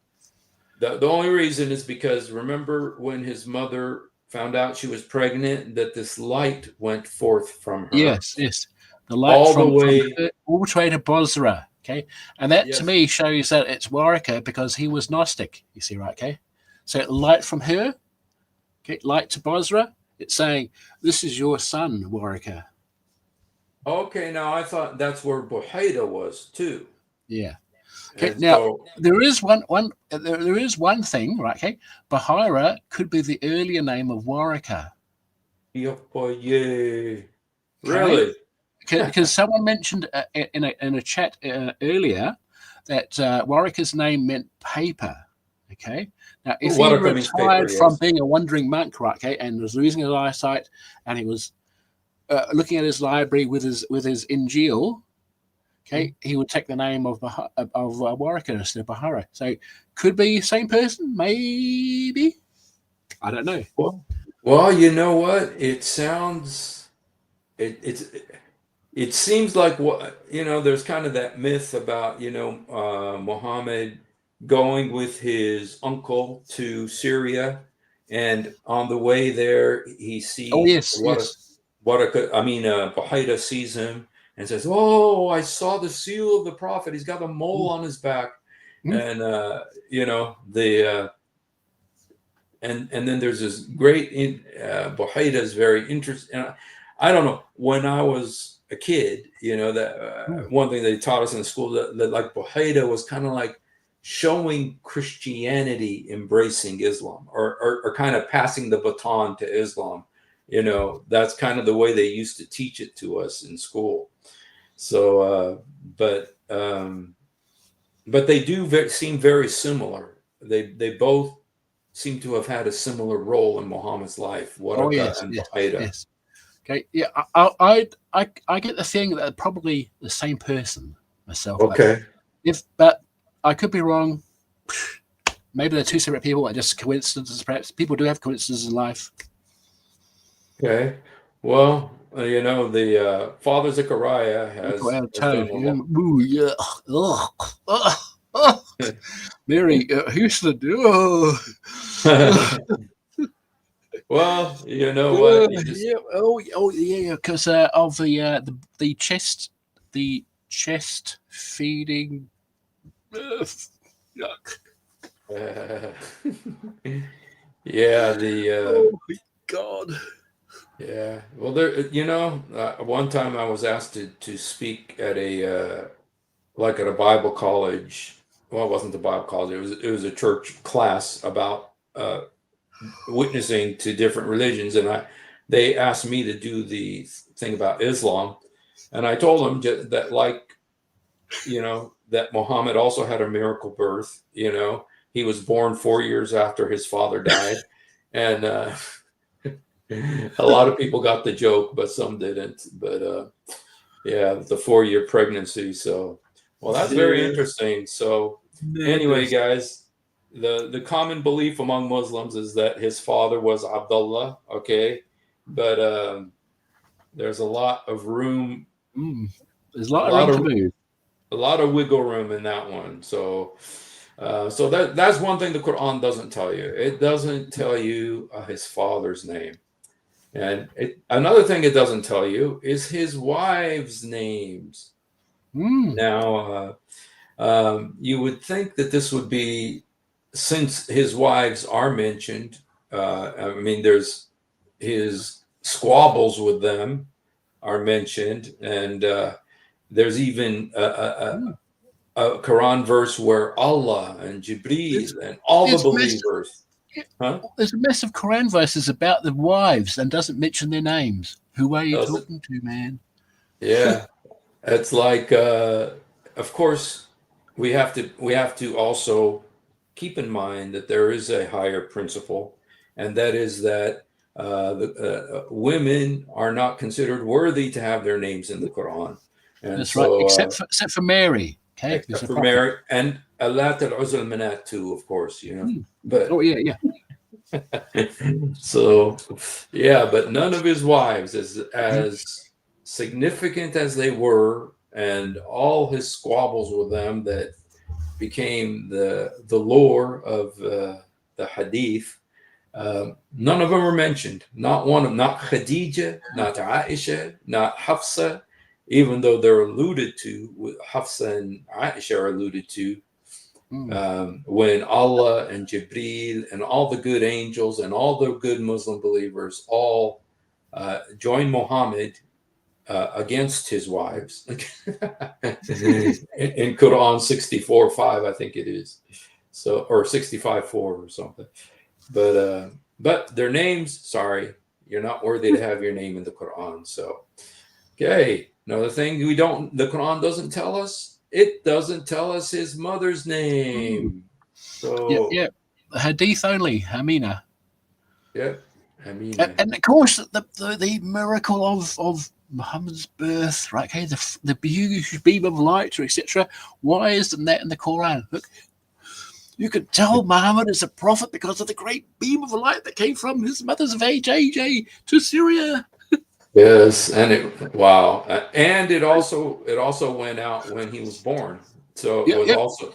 the only reason is because remember when his mother found out she was pregnant, that this light went forth from her Yes. The light all the from way. her all the way to Bosra. Okay. And that to Yes. me shows that it's Waraka because he was Gnostic. You see, right? Okay. So light from her, okay, light to Bosra, it's saying, this is your son, Waraka. Okay. Now I thought that's where Buhaira was too. Yeah. Okay. And Now so, there is there is one thing, right? Okay. Bahira could be the earlier name of Waraka. yeah, Okay. really? Because someone mentioned in a chat earlier that Warwick's name meant paper. Okay. Now, if he Waraka means paper, retired from yes. being a wandering monk, right, okay, and was losing his eyesight, and he was looking at his library with his Injil, okay, he would take the name of Warwick instead of Bahara. So, could be same person, maybe. I don't know. Well, you know what? It sounds it seems like what there's kind of that myth about Muhammad going with his uncle to Syria, and on the way there he Oh sees yes, yes. Buhaira sees him and says, "Oh, I saw the seal of the prophet. He's got a mole on his back," Mm. and the and then there's this great Buhaira is very interesting. I don't know, when I was a kid, that one thing they taught us in the school that like Buhaira was kind of like showing Christianity embracing Islam, or kind of passing the baton to Islam. That's kind of the way they used to teach it to us in school. So, but they do seem very similar. They both seem to have had a similar role in Muhammad's life, Oh Waraka yes, and yes, Buhaira. yes. Okay, yeah, I get the feeling that they're probably the same person myself, Okay. but I could be wrong. Maybe they're two separate people. Are just coincidences. Perhaps people do have coincidences in life. Okay. Well, the Father Zechariah has Toe. done a Yeah. lot. Ooh, yeah. Ugh. Ugh. Ugh. Mary Houston. Oh. Well, you know what? You just Yeah. Oh, yeah. Because of the chest feeding. Yuck. yeah, Oh my God. yeah. Well, one time I was asked to speak at at a Bible college. Well, it wasn't a Bible college. It was a church class about witnessing to different religions, and they asked me to do the thing about Islam, and I told them that that Muhammad also had a miracle birth, he was born 4 years after his father died, and a lot of people got the joke, but some didn't. But yeah, the 4-year pregnancy. So, well, that's very interesting. So, anyway, Madness. guys, the common belief among Muslims is that his father was Abdullah. Okay, but there's a lot of room, There's a a lot of lot room to of move. a lot of wiggle room in that one. So, so that's one thing the Quran doesn't tell you. It doesn't tell you his father's name. And another thing it doesn't tell you is his wives' names. Now, you would think that this would be, since his wives are mentioned, I mean, there's his squabbles with them are mentioned, and there's even a Quran verse where Allah and Jibreel and all the believers. Huh? There's a mess of Quran verses about the wives and doesn't mention their names. Who are you Does it? talking to, man? Yeah. It's like, of course, we have to also keep in mind that there is a higher principle, and that is that women are not considered worthy to have their names in the Quran, and That's right, so except for Mary, okay, who's except a for prophet. Mary and Alat al Manat too, of course, but Oh yeah. so yeah, but none of his wives, as significant as they were, and all his squabbles with them that became the lore of the hadith. None of them are mentioned. Not one of them. Not Khadija, not Aisha, not Hafsa, even though they're alluded to. Hafsa and Aisha are alluded to when Allah and Jibreel and all the good angels and all the good Muslim believers all joined Muhammad against his wives in Quran 64:5, I think it is, so, or 65:4 or something. But their names, sorry, you're not worthy to have your name in the Quran. So, okay, another thing the Quran doesn't tell us. It doesn't tell us his mother's name. So, Yeah. Hadith only, Amina. yeah, Amina. And of course, the miracle of Muhammad's birth, right? Okay, the huge beam of light, etc. Why isn't that in the Quran? Look, you could tell Muhammad is a prophet because of the great beam of light that came from his mother's age, AJ, to Syria. Yes, and wow, and it also went out when he was born. So it was Yep. also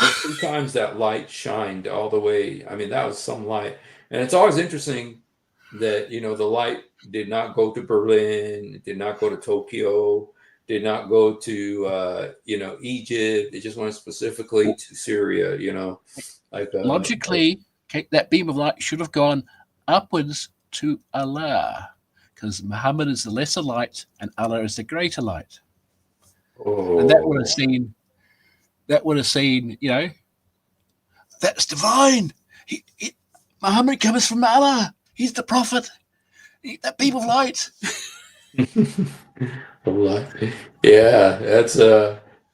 the 2 times that light shined all the way. I mean, that was some light, and it's always interesting that the light did not go to Berlin, did not go to Tokyo, did not go to Egypt. It just went specifically to Syria. Like Logically, okay, that beam of light should have gone upwards to Allah, because Muhammad is the lesser light and Allah is the greater light, and that would have oh. seen. That would have seen. That's divine. Muhammad comes from Allah. He's the prophet. That beam of light. Yeah, that's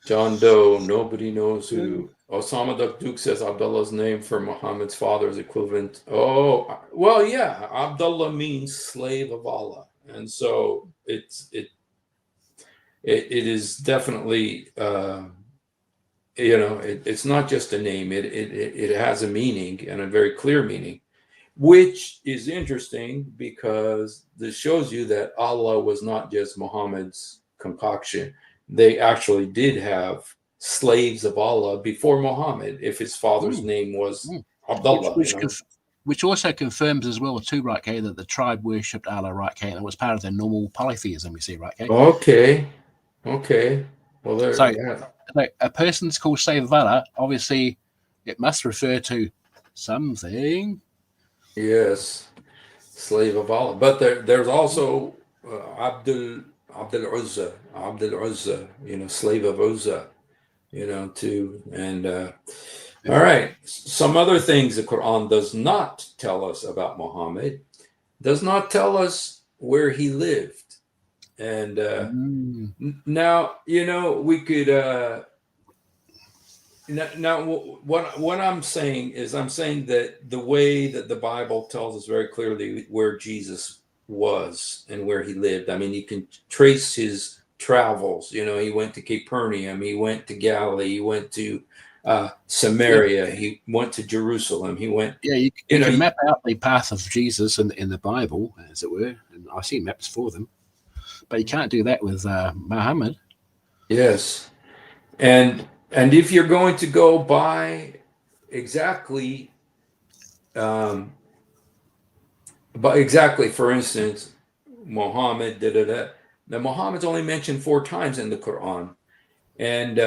John Doe. Nobody knows who. Osama Duke says Abdullah's name for Muhammad's father is equivalent. Oh, well, yeah. Abdullah means slave of Allah, and so it is definitely it's not just a name. It has a meaning, and a very clear meaning, which is interesting because this shows you that Allah was not just Muhammad's concoction. They actually did have slaves of Allah before Muhammad, if his father's name was Abdullah. Which also confirms as well too, right, okay, that the tribe worshipped Allah, right, okay, and it was part of their normal polytheism, you see, right, okay. Okay. Well, there. So, Yeah. like, a person's called slave of Allah, obviously, it must refer to something. Yes, slave of Allah. But there's also Abdul Uzza, slave of Uzza, too. And all right, some other things the Quran does not tell us about Muhammad. Does not tell us where he lived. And now we could Now, what I'm saying is, I'm saying that the way that the Bible tells us very clearly where Jesus was and where he lived. I mean, you can trace his travels. You know, he went to Capernaum, he went to Galilee, he went to Yeah, Samaria, he went to Jerusalem, he went. yeah. You, You you know, can map out the path of Jesus in the Bible, as it were, and I've seen maps for them, but you can't do that with Muhammad. yes, and if you're going to go by exactly, um, but exactly, for instance, Muhammad, da da da. Now, Muhammad's only mentioned 4 times in the Quran, and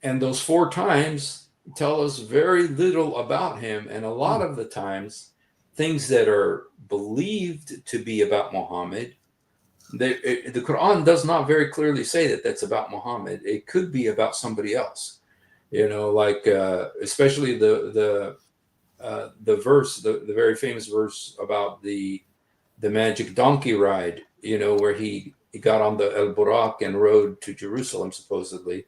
and those 4 times tell us very little about him, and a lot of the times, things that are believed to be about Muhammad, the Quran does not very clearly say that that's about Muhammad. It could be about somebody else, you know, like especially the verse, the very famous verse about the magic donkey ride, you know, where he got on the El Burak and rode to Jerusalem, supposedly.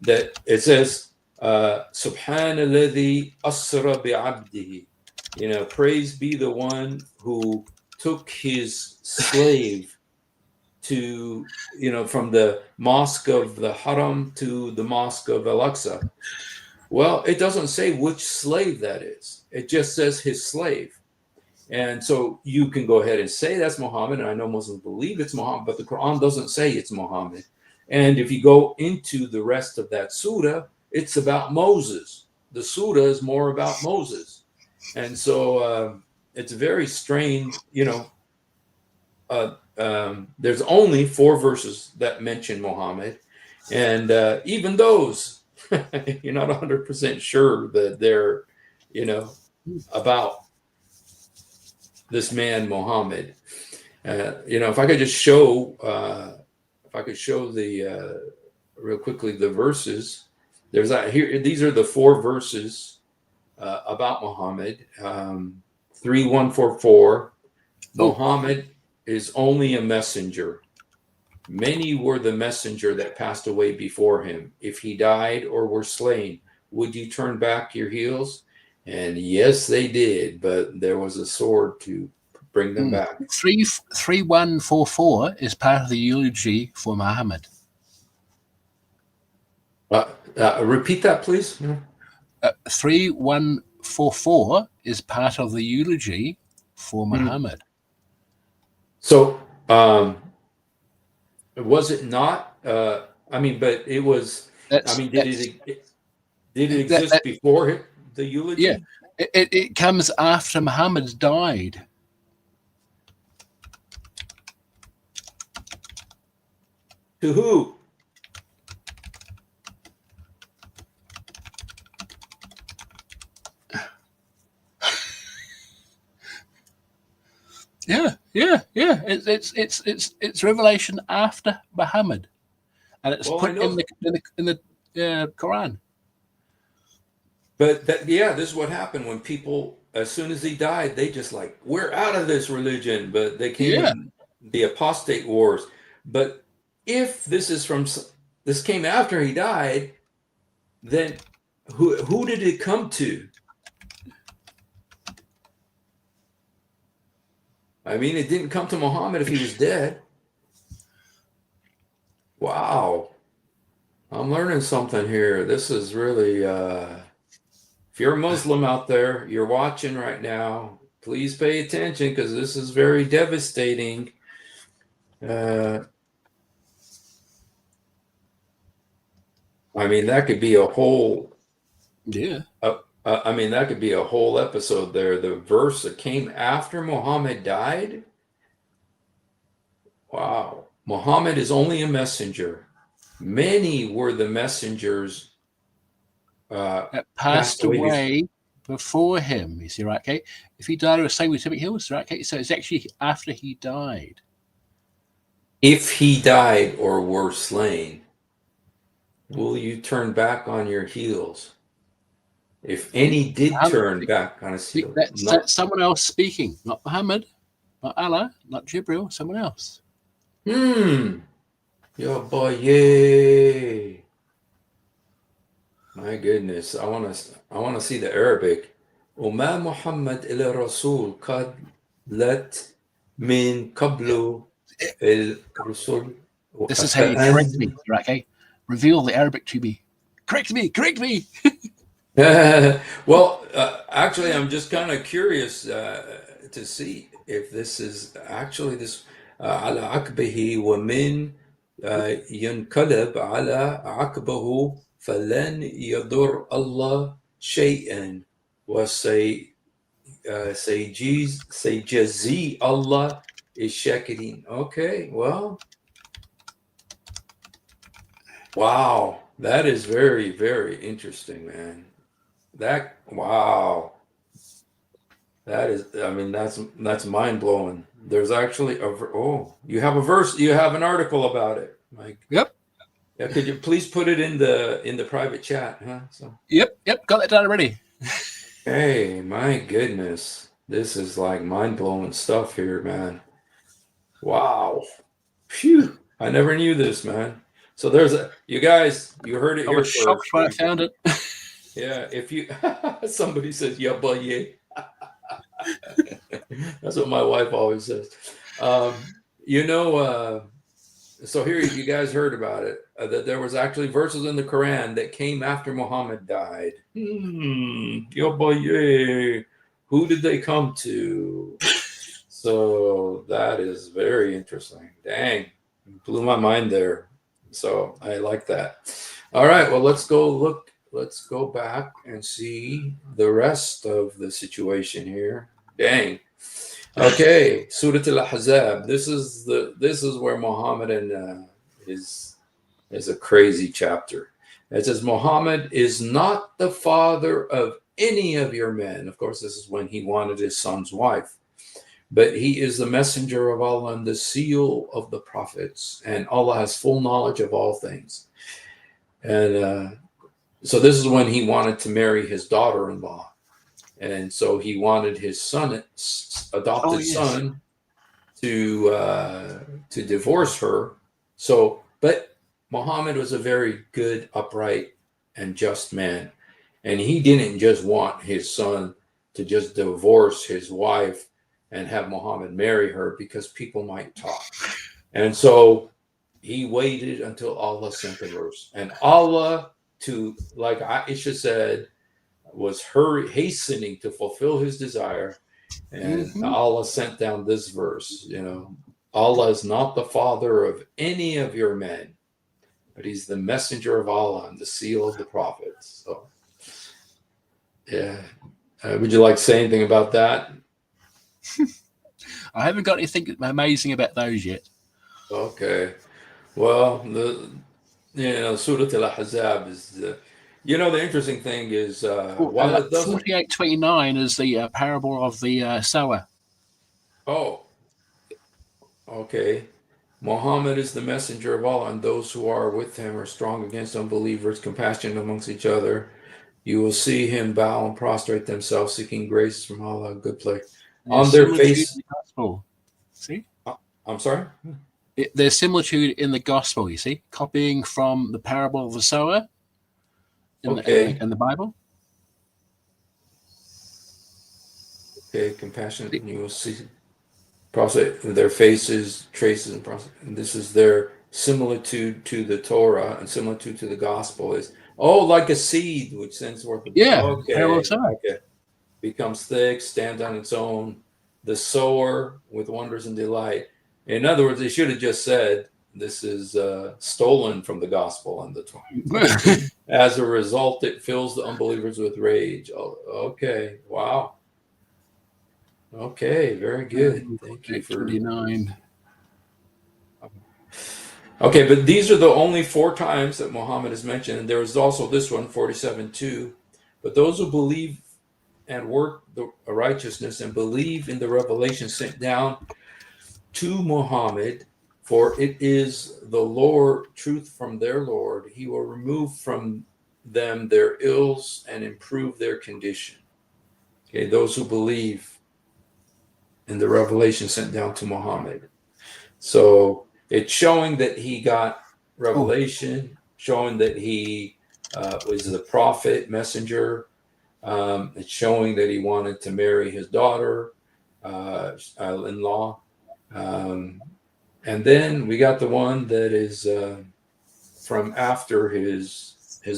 That it says, Subhanalladhi asra bi'abdihi. You know, praise be the one who took his slave to, you know, from the mosque of the Haram to the mosque of Al-Aqsa. Well, it doesn't say which slave that is. It just says his slave. And so you can go ahead and say that's Muhammad. And I know Muslims believe it's Muhammad, but the Quran doesn't say it's Muhammad. And if you go into the rest of that surah, it's about Moses. The surah is more about Moses. And so it's very strange, you know. There's only 4 verses that mention Muhammad. And even those, you're not 100% sure that they're, you know, about this man Muhammad. You know, if I could just show, if I could show the real quickly the verses. There's that here. These are the 4 verses about Muhammad. 3144. Oh, Muhammad is only a messenger. Many were the messenger that passed away before him. If he died or were slain, would you turn back your heels? And yes, they did, but there was a sword to bring them back. 3144 is part of the eulogy for Muhammad. Repeat that, please. 3144 is part of the eulogy for Muhammad. So, was it not? I mean, but it was. I mean, did it exist before the eulogy? Yeah, it comes after Muhammad died. To who? Yeah. It's revelation after Muhammad, and it's put in the Quran. But this is what happened when people, as soon as he died, they just like, we're out of this religion. But they came with the apostate wars. But if this came after he died, then who did it come to? I mean, it didn't come to Muhammad if he was dead. Wow. I'm learning something here. This is really, if you're a Muslim out there, you're watching right now, please pay attention because this is very devastating. I mean, that could be a whole. Yeah. I mean, that could be a whole episode there. The verse that came after Muhammad died. Wow. Muhammad is only a messenger. Many were the messengers that passed away before him. You see, right? Okay. If he died or was slain with Timothy Hills, right? Okay. So it's actually after he died. If he died or were slain, will you turn back on your heels? If any did turn back on his heels. That's someone else speaking, not Muhammad, not Allah, not Jibril, someone else. Yo boy, yay. My goodness, I want to see the Arabic. وما محمد إلا رسول قد لت من قبل Eh, الرسل This is how you correct me, وأفأن. Iraqi. Reveal the Arabic to me. Correct me, correct me. Well, actually, I'm just kind of curious to see if this is actually this على عقبه ومن ينقلب على عقبه فلن يضر الله شيئا وسي سيجزي الله الشاكرين. Okay, well, wow, that is very, very interesting, man. Wow. That is, I mean, that's mind blowing. There's actually you have a verse, you have an article about it. Like, Yep, yeah, could you please put it in the private chat, huh? So, yep. Got that done already. hey, my goodness, this is like mind blowing stuff here, man. Wow, phew, I never knew this, man. So you guys, you heard it I here was first. shocked when I found it. Yeah, if you somebody says yeah, but yeah. That's what my wife always says. Um, you know, so here you guys heard about it. That there was actually verses in the Quran that came after Muhammad died. Yo boy, yeah. Who did they come to? So that is very interesting. Dang, blew my mind there. So I like that. All right, well, let's go look. Let's go back and see the rest of the situation here. Dang. Okay, Surah Al-Ahzab. This is where Muhammad and is a crazy chapter. It says Muhammad is not the father of any of your men. Of course, this is when he wanted his son's wife. But he is the messenger of Allah and the seal of the prophets, and Allah has full knowledge of all things. And so this is when he wanted to marry his daughter-in-law. And so he wanted his Oh adopted yes. son, to divorce her. So, but Muhammad was a very good, upright, and just man, and he didn't just want his son to just divorce his wife and have Muhammad marry her because people might talk. And so he waited until Allah sent the verse, and Allah, to like Aisha said, was hastening to fulfill his desire, and Mm-hmm. Allah sent down this verse. Allah is not the father of any of your men, but he's the messenger of Allah and the seal of the prophets. So, yeah. Would you like to say anything about that? I haven't got anything amazing about those yet. Okay. Well, Surah Al-Ahzab is the interesting thing is while it doesn't. 48:29 is the parable of the sower. Oh, okay. Muhammad is the messenger of Allah, and those who are with him are strong against unbelievers, compassionate amongst each other. You will see him bow and prostrate themselves, seeking grace from Allah, good place. On There's their similitude in face. the gospel. See? I'm sorry? There's similitude in the gospel, you see, copying from the parable of the sower Okay. in the Bible. Okay, compassionate, and you will see prostrate their faces, traces, and prostrate. And this is their similitude to the Torah, and similitude to the gospel is, like a seed which sends forth. Yeah, parable of Okay, the sower. okay. Becomes thick, stands on its own, the sower with wonders and delight. In other words, they should have just said, this is stolen from the gospel and the Torah. As a result, it fills the unbelievers with rage. Oh, okay, wow. Okay, very good. Thank you for. 29. Okay, but these are the only 4 times that Muhammad is mentioned. And there is also this one, 47:2. But those who believe and work the righteousness and believe in the revelation sent down to Muhammad, for it is the Lord, truth from their Lord. He will remove from them their ills and improve their condition. Okay, those who believe in the revelation sent down to Muhammad. So it's showing that he got revelation, showing that he was the prophet, messenger. It's showing that he wanted to marry his daughter in law. And then we got the one that is from after his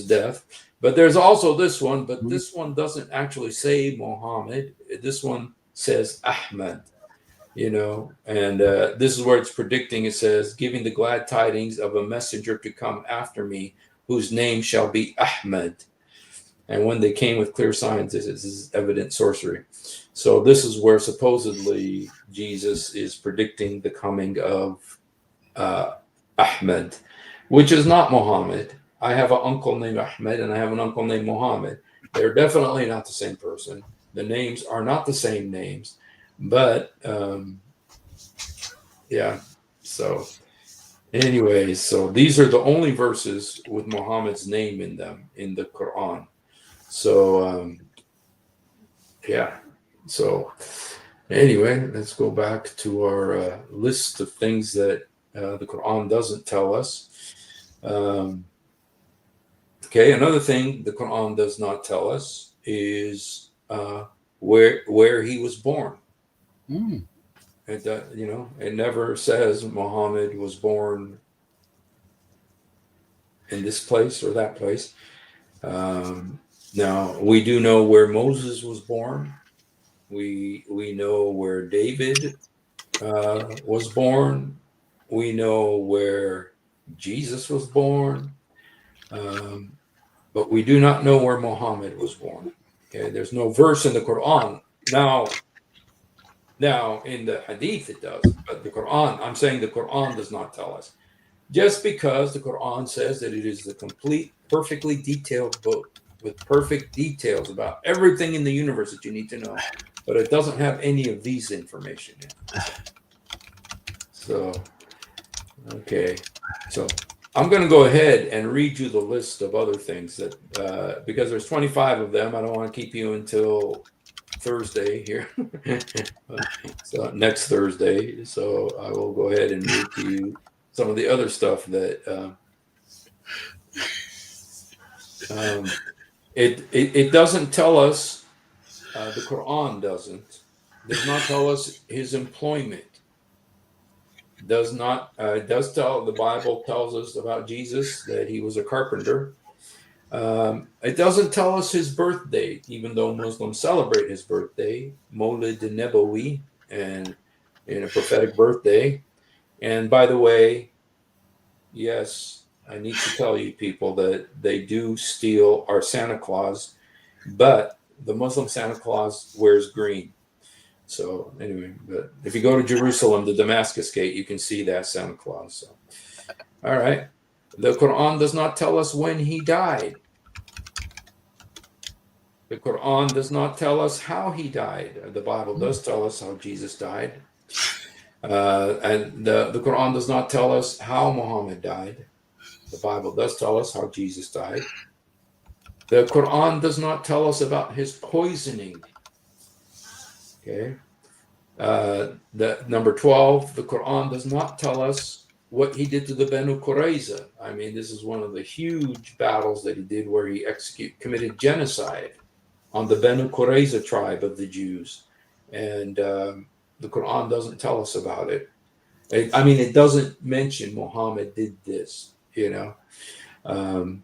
death. But there's also this one, but this one doesn't actually say Muhammad. This one says Ahmad, and this is where it's predicting. It says, giving the glad tidings of a messenger to come after me, whose name shall be Ahmad. And when they came with clear signs, this is evident sorcery. So this is where supposedly Jesus is predicting the coming of Ahmed, which is not Muhammad. I have an uncle named Ahmed and I have an uncle named Muhammad. They're definitely not the same person. The names are not the same names, but yeah. So anyway, so these are the only verses with Muhammad's name in them in the Quran. So yeah. So anyway, let's go back to our list of things that the Quran doesn't tell us. Okay, another thing the Quran does not tell us is where he was born. It it never says Muhammad was born in this place or that place. Now we do know where Moses was born. We know where David was born. We know where Jesus was born. But we do not know where Muhammad was born. Okay, there's no verse in the Quran. Now in the Hadith it does, but the Quran, I'm saying the Quran does not tell us. Just because the Quran says that it is the complete, perfectly detailed book with perfect details about everything in the universe that you need to know, but it doesn't have any of these information in it. So, okay, so I'm going to go ahead and read you the list of other things that, because there's 25 of them, I don't want to keep you until Thursday here. So next Thursday. So I will go ahead and read to you some of the other stuff that it doesn't tell us. The Quran does not tell us his employment. Does not does tell the Bible tells us about Jesus that he was a carpenter. It doesn't tell us his birth date, even though Muslims celebrate his birthday, Mawlid Nabawi, and in a prophetic birthday. And by the way, yes, I need to tell you people that they do steal our Santa Claus, but the Muslim Santa Claus wears green. So anyway, but if you go to Jerusalem, the Damascus Gate, you can see that Santa Claus. So, all right. The Quran does not tell us when he died. The Quran does not tell us how he died. The Bible does tell us how Jesus died. And the Quran does not tell us how Muhammad died. The Bible does tell us how Jesus died. The Quran does not tell us about his poisoning. Okay. The number 12, the Quran does not tell us what he did to the Banu Qurayza. I mean, this is one of the huge battles that he did where he committed genocide on the Banu Qurayza tribe of the Jews. And the Quran doesn't tell us about it. It doesn't mention Muhammad did this, The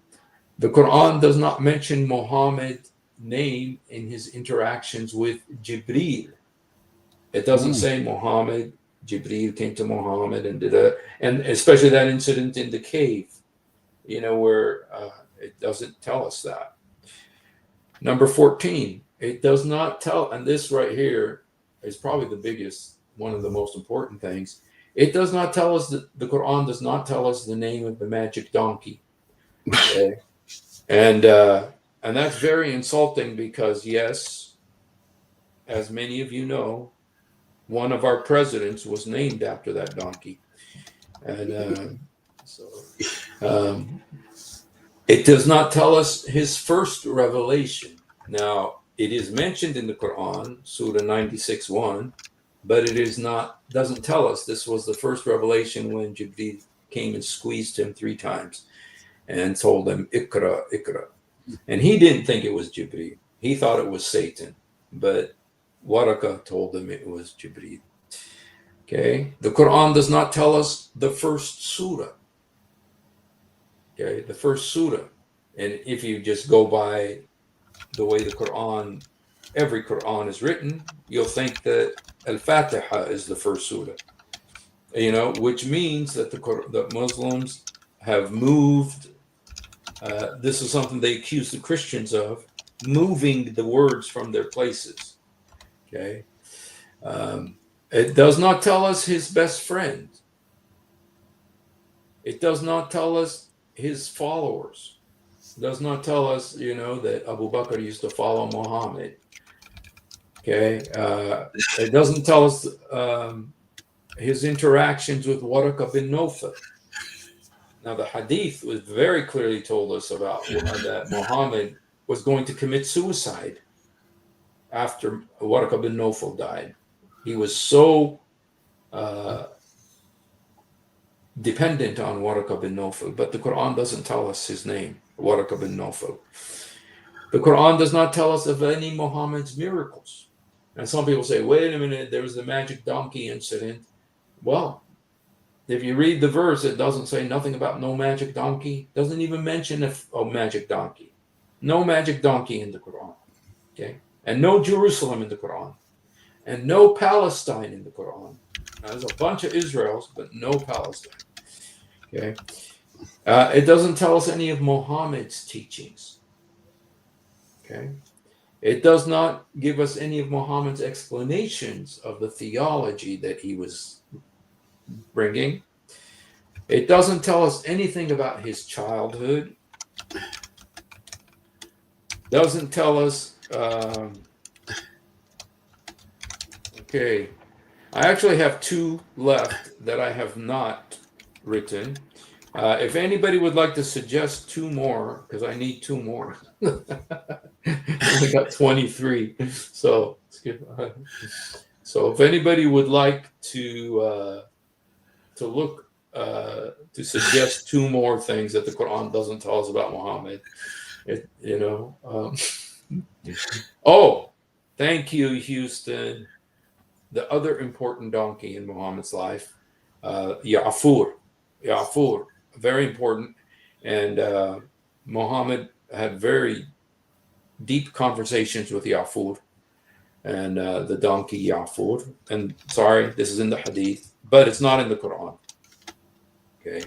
Quran does not mention Muhammad's name in his interactions with Jibreel. It doesn't say Muhammad, Jibreel came to Muhammad and and especially that incident in the cave, where it doesn't tell us that. Number 14, it does not tell, and this right here is probably the biggest, one of the most important things. It does not tell us the Quran does not tell us the name of the magic donkey. Okay? And that's very insulting because, yes, as many of you know, one of our presidents was named after that donkey. And it does not tell us his first revelation. Now, it is mentioned in the Quran, Surah 96:1, but it doesn't tell us this was the first revelation when Jibreel came and squeezed him 3 times. and told him, Ikra, Ikra. And he didn't think it was Jibreel. He thought it was Satan. But Waraka told him it was Jibreel. Okay. The Quran does not tell us the first surah. Okay. The first surah. And if you just go by the way the Quran, every Quran is written, you'll think that Al-Fatiha is the first surah. Which means that the Muslims have moved. This is something they accuse the Christians of, moving the words from their places. Okay. It does not tell us his best friend. It does not tell us his followers. It does not tell us, that Abu Bakr used to follow Muhammad. Okay. It doesn't tell us his interactions with Waraka bin Nawfal. Now, the hadith was very clearly told us about that Muhammad was going to commit suicide after Waraka bin Nawfal died. He was so dependent on Waraka bin Nawfal, but the Quran doesn't tell us his name, Waraka bin Nawfal. The Quran does not tell us of any Muhammad's miracles. And some people say, wait a minute, there was the magic donkey incident. Well, if you read the verse, it doesn't say nothing about no magic donkey. Doesn't even mention a magic donkey. No magic donkey in the Quran. Okay? And no Jerusalem in the Quran. And no Palestine in the Quran. Now, there's a bunch of Israels, but no Palestine. Okay? It doesn't tell us any of Muhammad's teachings. Okay? It does not give us any of Muhammad's explanations of the theology that he was bringing. It doesn't tell us anything about his childhood. Doesn't tell us. Okay, I actually have two left that I have not written. If anybody would like to suggest two more, because I need two more. I got 23. So if anybody would like to look to suggest two more things that the Quran doesn't tell us about Muhammad, Oh, thank you, Houston. The other important donkey in Muhammad's life, Ya'fur, very important. And Muhammad had very deep conversations with Ya'fur and the donkey Ya'fur. And sorry, this is in the hadith, but it's not in the Quran. Okay.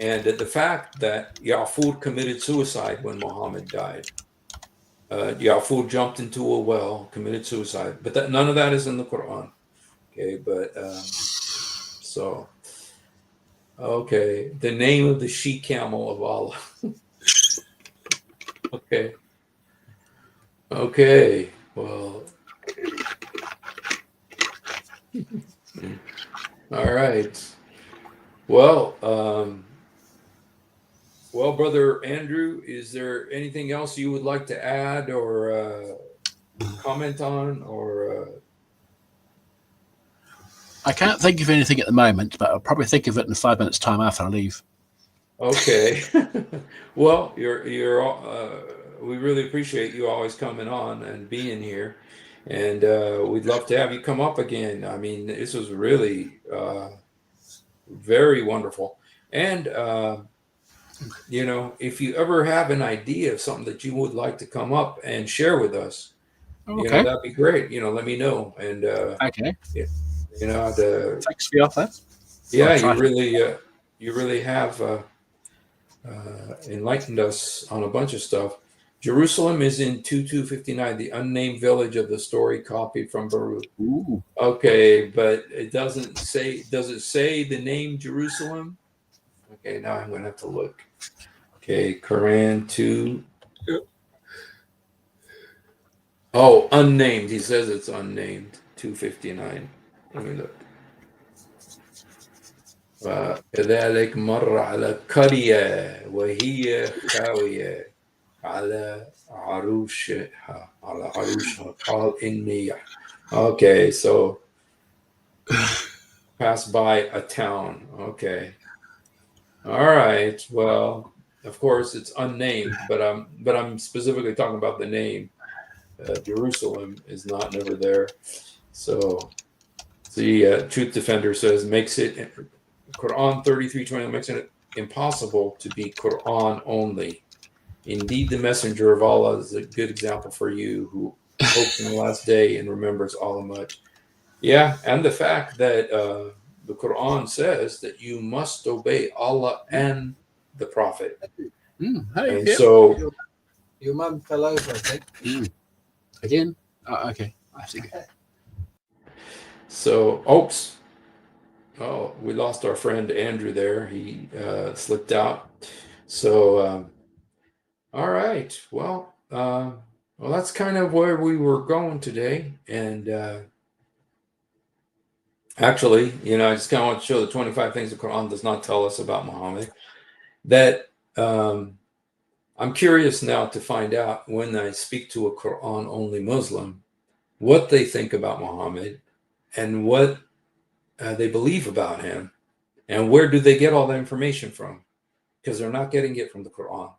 And the fact that Ya'fur committed suicide when Muhammad died. Ya'fur jumped into a well, committed suicide, but none of that is in the Quran. Okay, but okay, the name of the she-camel of Allah. Okay, well, all right. Well, Brother Andrew, is there anything else you would like to add or comment on? Or I can't think of anything at the moment, but I'll probably think of it in 5 minutes' time after I leave. Okay. Well, we really appreciate you always coming on and being here, and we'd love to have you come up again. I mean, this was really very wonderful, and if you ever have an idea of something that you would like to come up and share with us, okay, that'd be great. Let me know. And okay, thanks for your offer. Yeah, you really have enlightened us on a bunch of stuff. Jerusalem is in 2259, the unnamed village of the story copied from Baruch. Ooh. Okay, but it doesn't say. Does it say the name Jerusalem? Okay, now I'm going to have to look. Okay, Quran 2. Oh, unnamed. He says it's unnamed. 259. Let me look. كذلك مر على قرية وهي خاوية على عروشها قال إني. Okay, so pass by a town. Okay. All right. Well, Of course, it's unnamed, but I'm specifically talking about the name. Jerusalem is not never there. So the Truth Defender says makes it Quran 33:20 makes it impossible to be Quran only. Indeed, the Messenger of Allah is a good example for you who hopes in the last day and remembers Allah much. Yeah, and the fact that the Quran says that you must obey Allah and the Prophet. Hey, And yep. so, Your mum fell over, I think. Again? Okay. I see. oops. Oh, we lost our friend Andrew there. He slipped out. So, all right. Well, that's kind of where we were going today. And actually, I just kind of want to show the 25 things the Quran does not tell us about Muhammad. That I'm curious now to find out when I speak to a Quran only Muslim what they think about Muhammad and what they believe about him and where do they get all that information from, because they're not getting it from the Quran,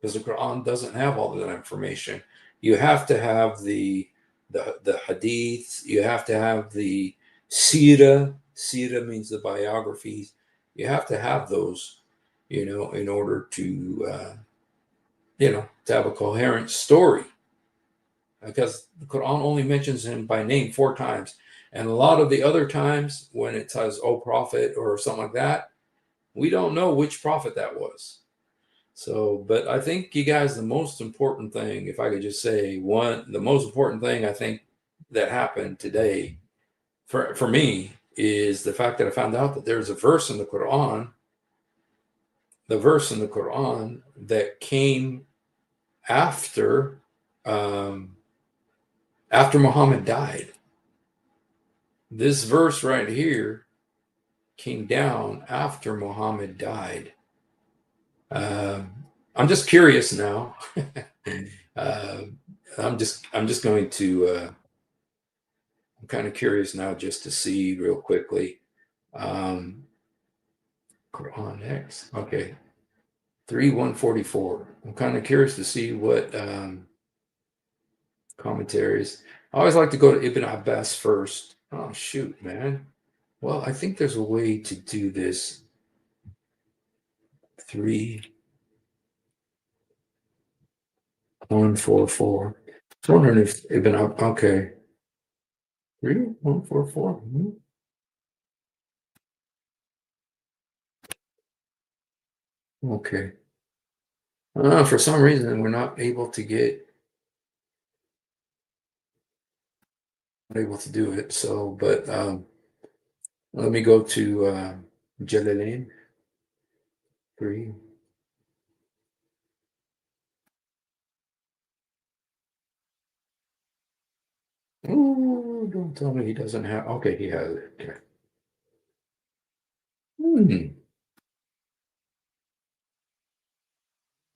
because the Quran doesn't have all of that information. You have to have the hadiths, you have to have the sira. Sira means the biographies. You have to have those, in order to to have a coherent story, because the Quran only mentions him by name 4 times. And a lot of the other times when it says, "Oh, prophet," or something like that, we don't know which prophet that was. So, but I think, you guys, the most important thing, if I could just say the most important thing I think that happened today for me is the fact that I found out that there's a verse in the Quran, that came after after Muhammad died. This verse right here came down after Muhammad died. I'm just curious now. I'm just going to. I'm kind of curious now just to see real quickly. Quran X. Okay. 3:144. I'm kind of curious to see what commentaries. I always like to go to Ibn Abbas first. Oh, shoot, man. Well, I think there's a way to do this. 3:144. I was wondering if Ibn Abbas. Okay. 3:144. Okay. For some reason, we're not able to do it. So, but let me go to Jalalain 3. Oh, don't tell me he doesn't have. Okay, he has it. Okay.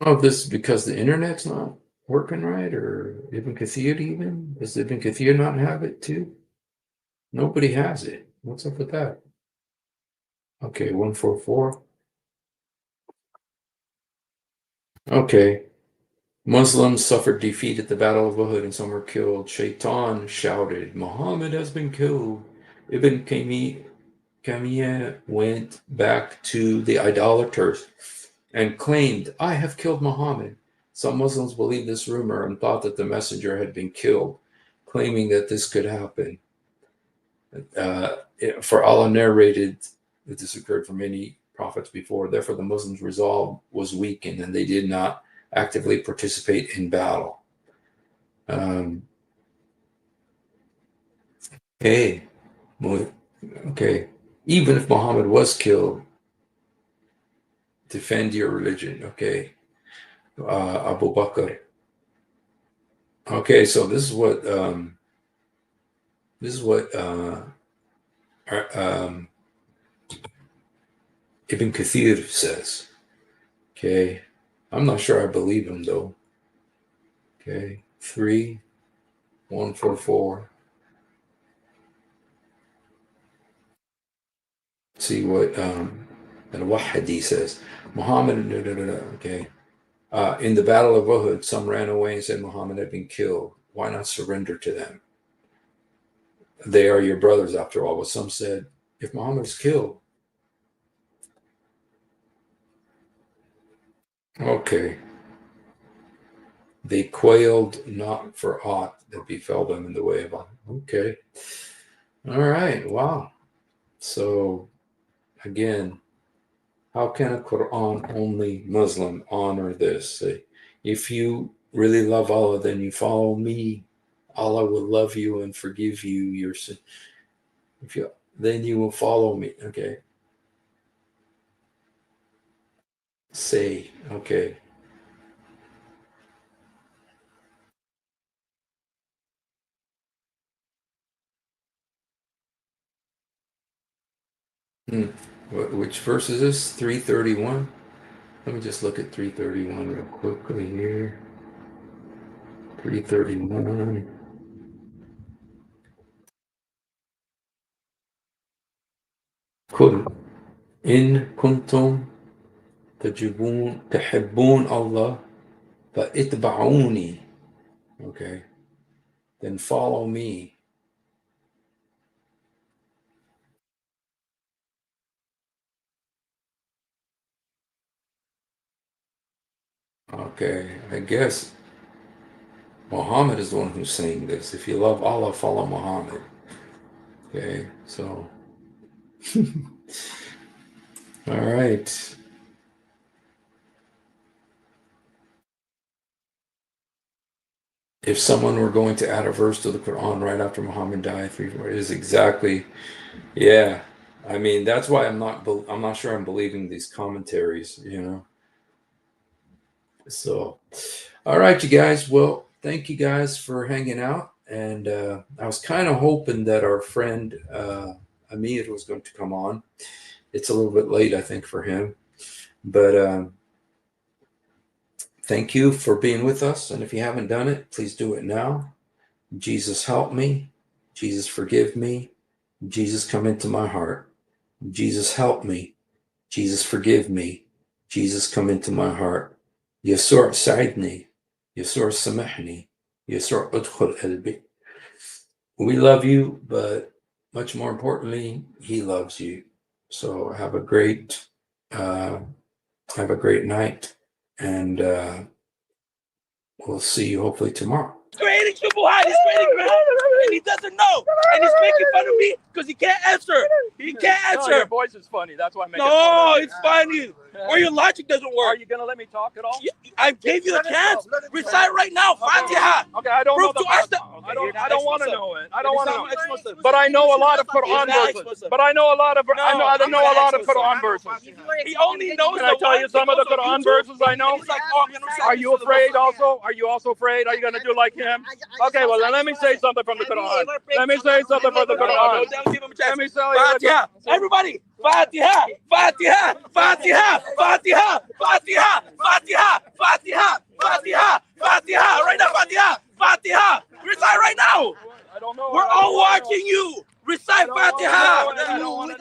Oh, this is because the internet's not working right, or Ibn Kathir even? Does Ibn Kathir not have it too? Nobody has it. What's up with that? Okay, 144. Okay. Muslims suffered defeat at the Battle of Uhud and some were killed. Shaitan shouted, "Muhammad has been killed." Ibn Kamiya went back to the idolaters and claimed, "I have killed Muhammad." Some Muslims believed this rumor and thought that the messenger had been killed, claiming that this could happen. For Allah narrated that this occurred for many prophets before. Therefore, the Muslims' resolve was weakened and they did not actively participate in battle. Okay. Even if Muhammad was killed, defend your religion. Okay. Abu Bakr. Okay, so this is what Ibn Kathir says. Okay. I'm not sure I believe him though. Okay. 3:144. See what Al-Wahidi says, Muhammad, okay. In the Battle of Uhud, some ran away and said Muhammad had been killed. Why not surrender to them? They are your brothers after all. But some said, if Muhammad is killed, okay. They quailed not for aught that befell them in the way of Allah. Okay. All right. Wow. So, again, how can a Quran only Muslim honor this? If you really love Allah, then you follow me. Allah will love you and forgive you your sin. Then you will follow me. Okay. Say, okay. Which verse is this? 331. Let me just look at 331 real quickly here. 331. قل إن كنتم تحبون الله فاتبعوني. Okay. Then follow me. Okay. I guess Muhammad is the one who's saying this. If you love Allah, follow Muhammad. Okay. So. All right. If someone were going to add a verse to the Quran right after Muhammad died, it is exactly, yeah. I mean, that's why I'm not sure I'm believing these commentaries, you know. So, all right, you guys. Well, thank you guys for hanging out. And I was kind of hoping that our friend Amir was going to come on. It's a little bit late, I think, for him. But thank you for being with us. And if you haven't done it, please do it now. Jesus, help me. Jesus, forgive me. Jesus, come into my heart. Jesus, help me. Jesus, forgive me. Jesus, come into my heart. يسوع ساعدني. يسوع سامحني. يسوع ادخل قلبي. We love you, but much more importantly, he loves you. So have a great night, and we'll see you hopefully tomorrow. Creating triple high, he's creating ground, and he doesn't know, and he's making fun of me because he can't answer. He can't answer. No, your voice is funny. That's why I'm making fun No, of you. it's funny. Or your logic doesn't Are work. you gonna let me talk at all? I gave you the chance. Recite right now, Fatiha. Okay, I don't know Prove the to us that I don't want to know it. I don't want to know. Ex-Muslim. But I know a lot of Quran He's not verses. ex-Muslim. But I know a lot of I know a lot of Quran verses. He only knows Can I tell you some of the Quran verses I know? He's like, oh, Are you afraid also? Are you also afraid? Are you gonna do like him? Okay, well then let me say something from the Quran. Let me say something from the Quran. Let me tell you. Fatiha. Everybody. Fatiha. Fatiha. Fatiha. Fatiha. Fatiha. Fatiha. Fatiha. Fatiha. Fatiha. Right now, Fatiha. Fatiha. Recite right now. I don't know. We're all watching you. Recite Fatiha. I don't want to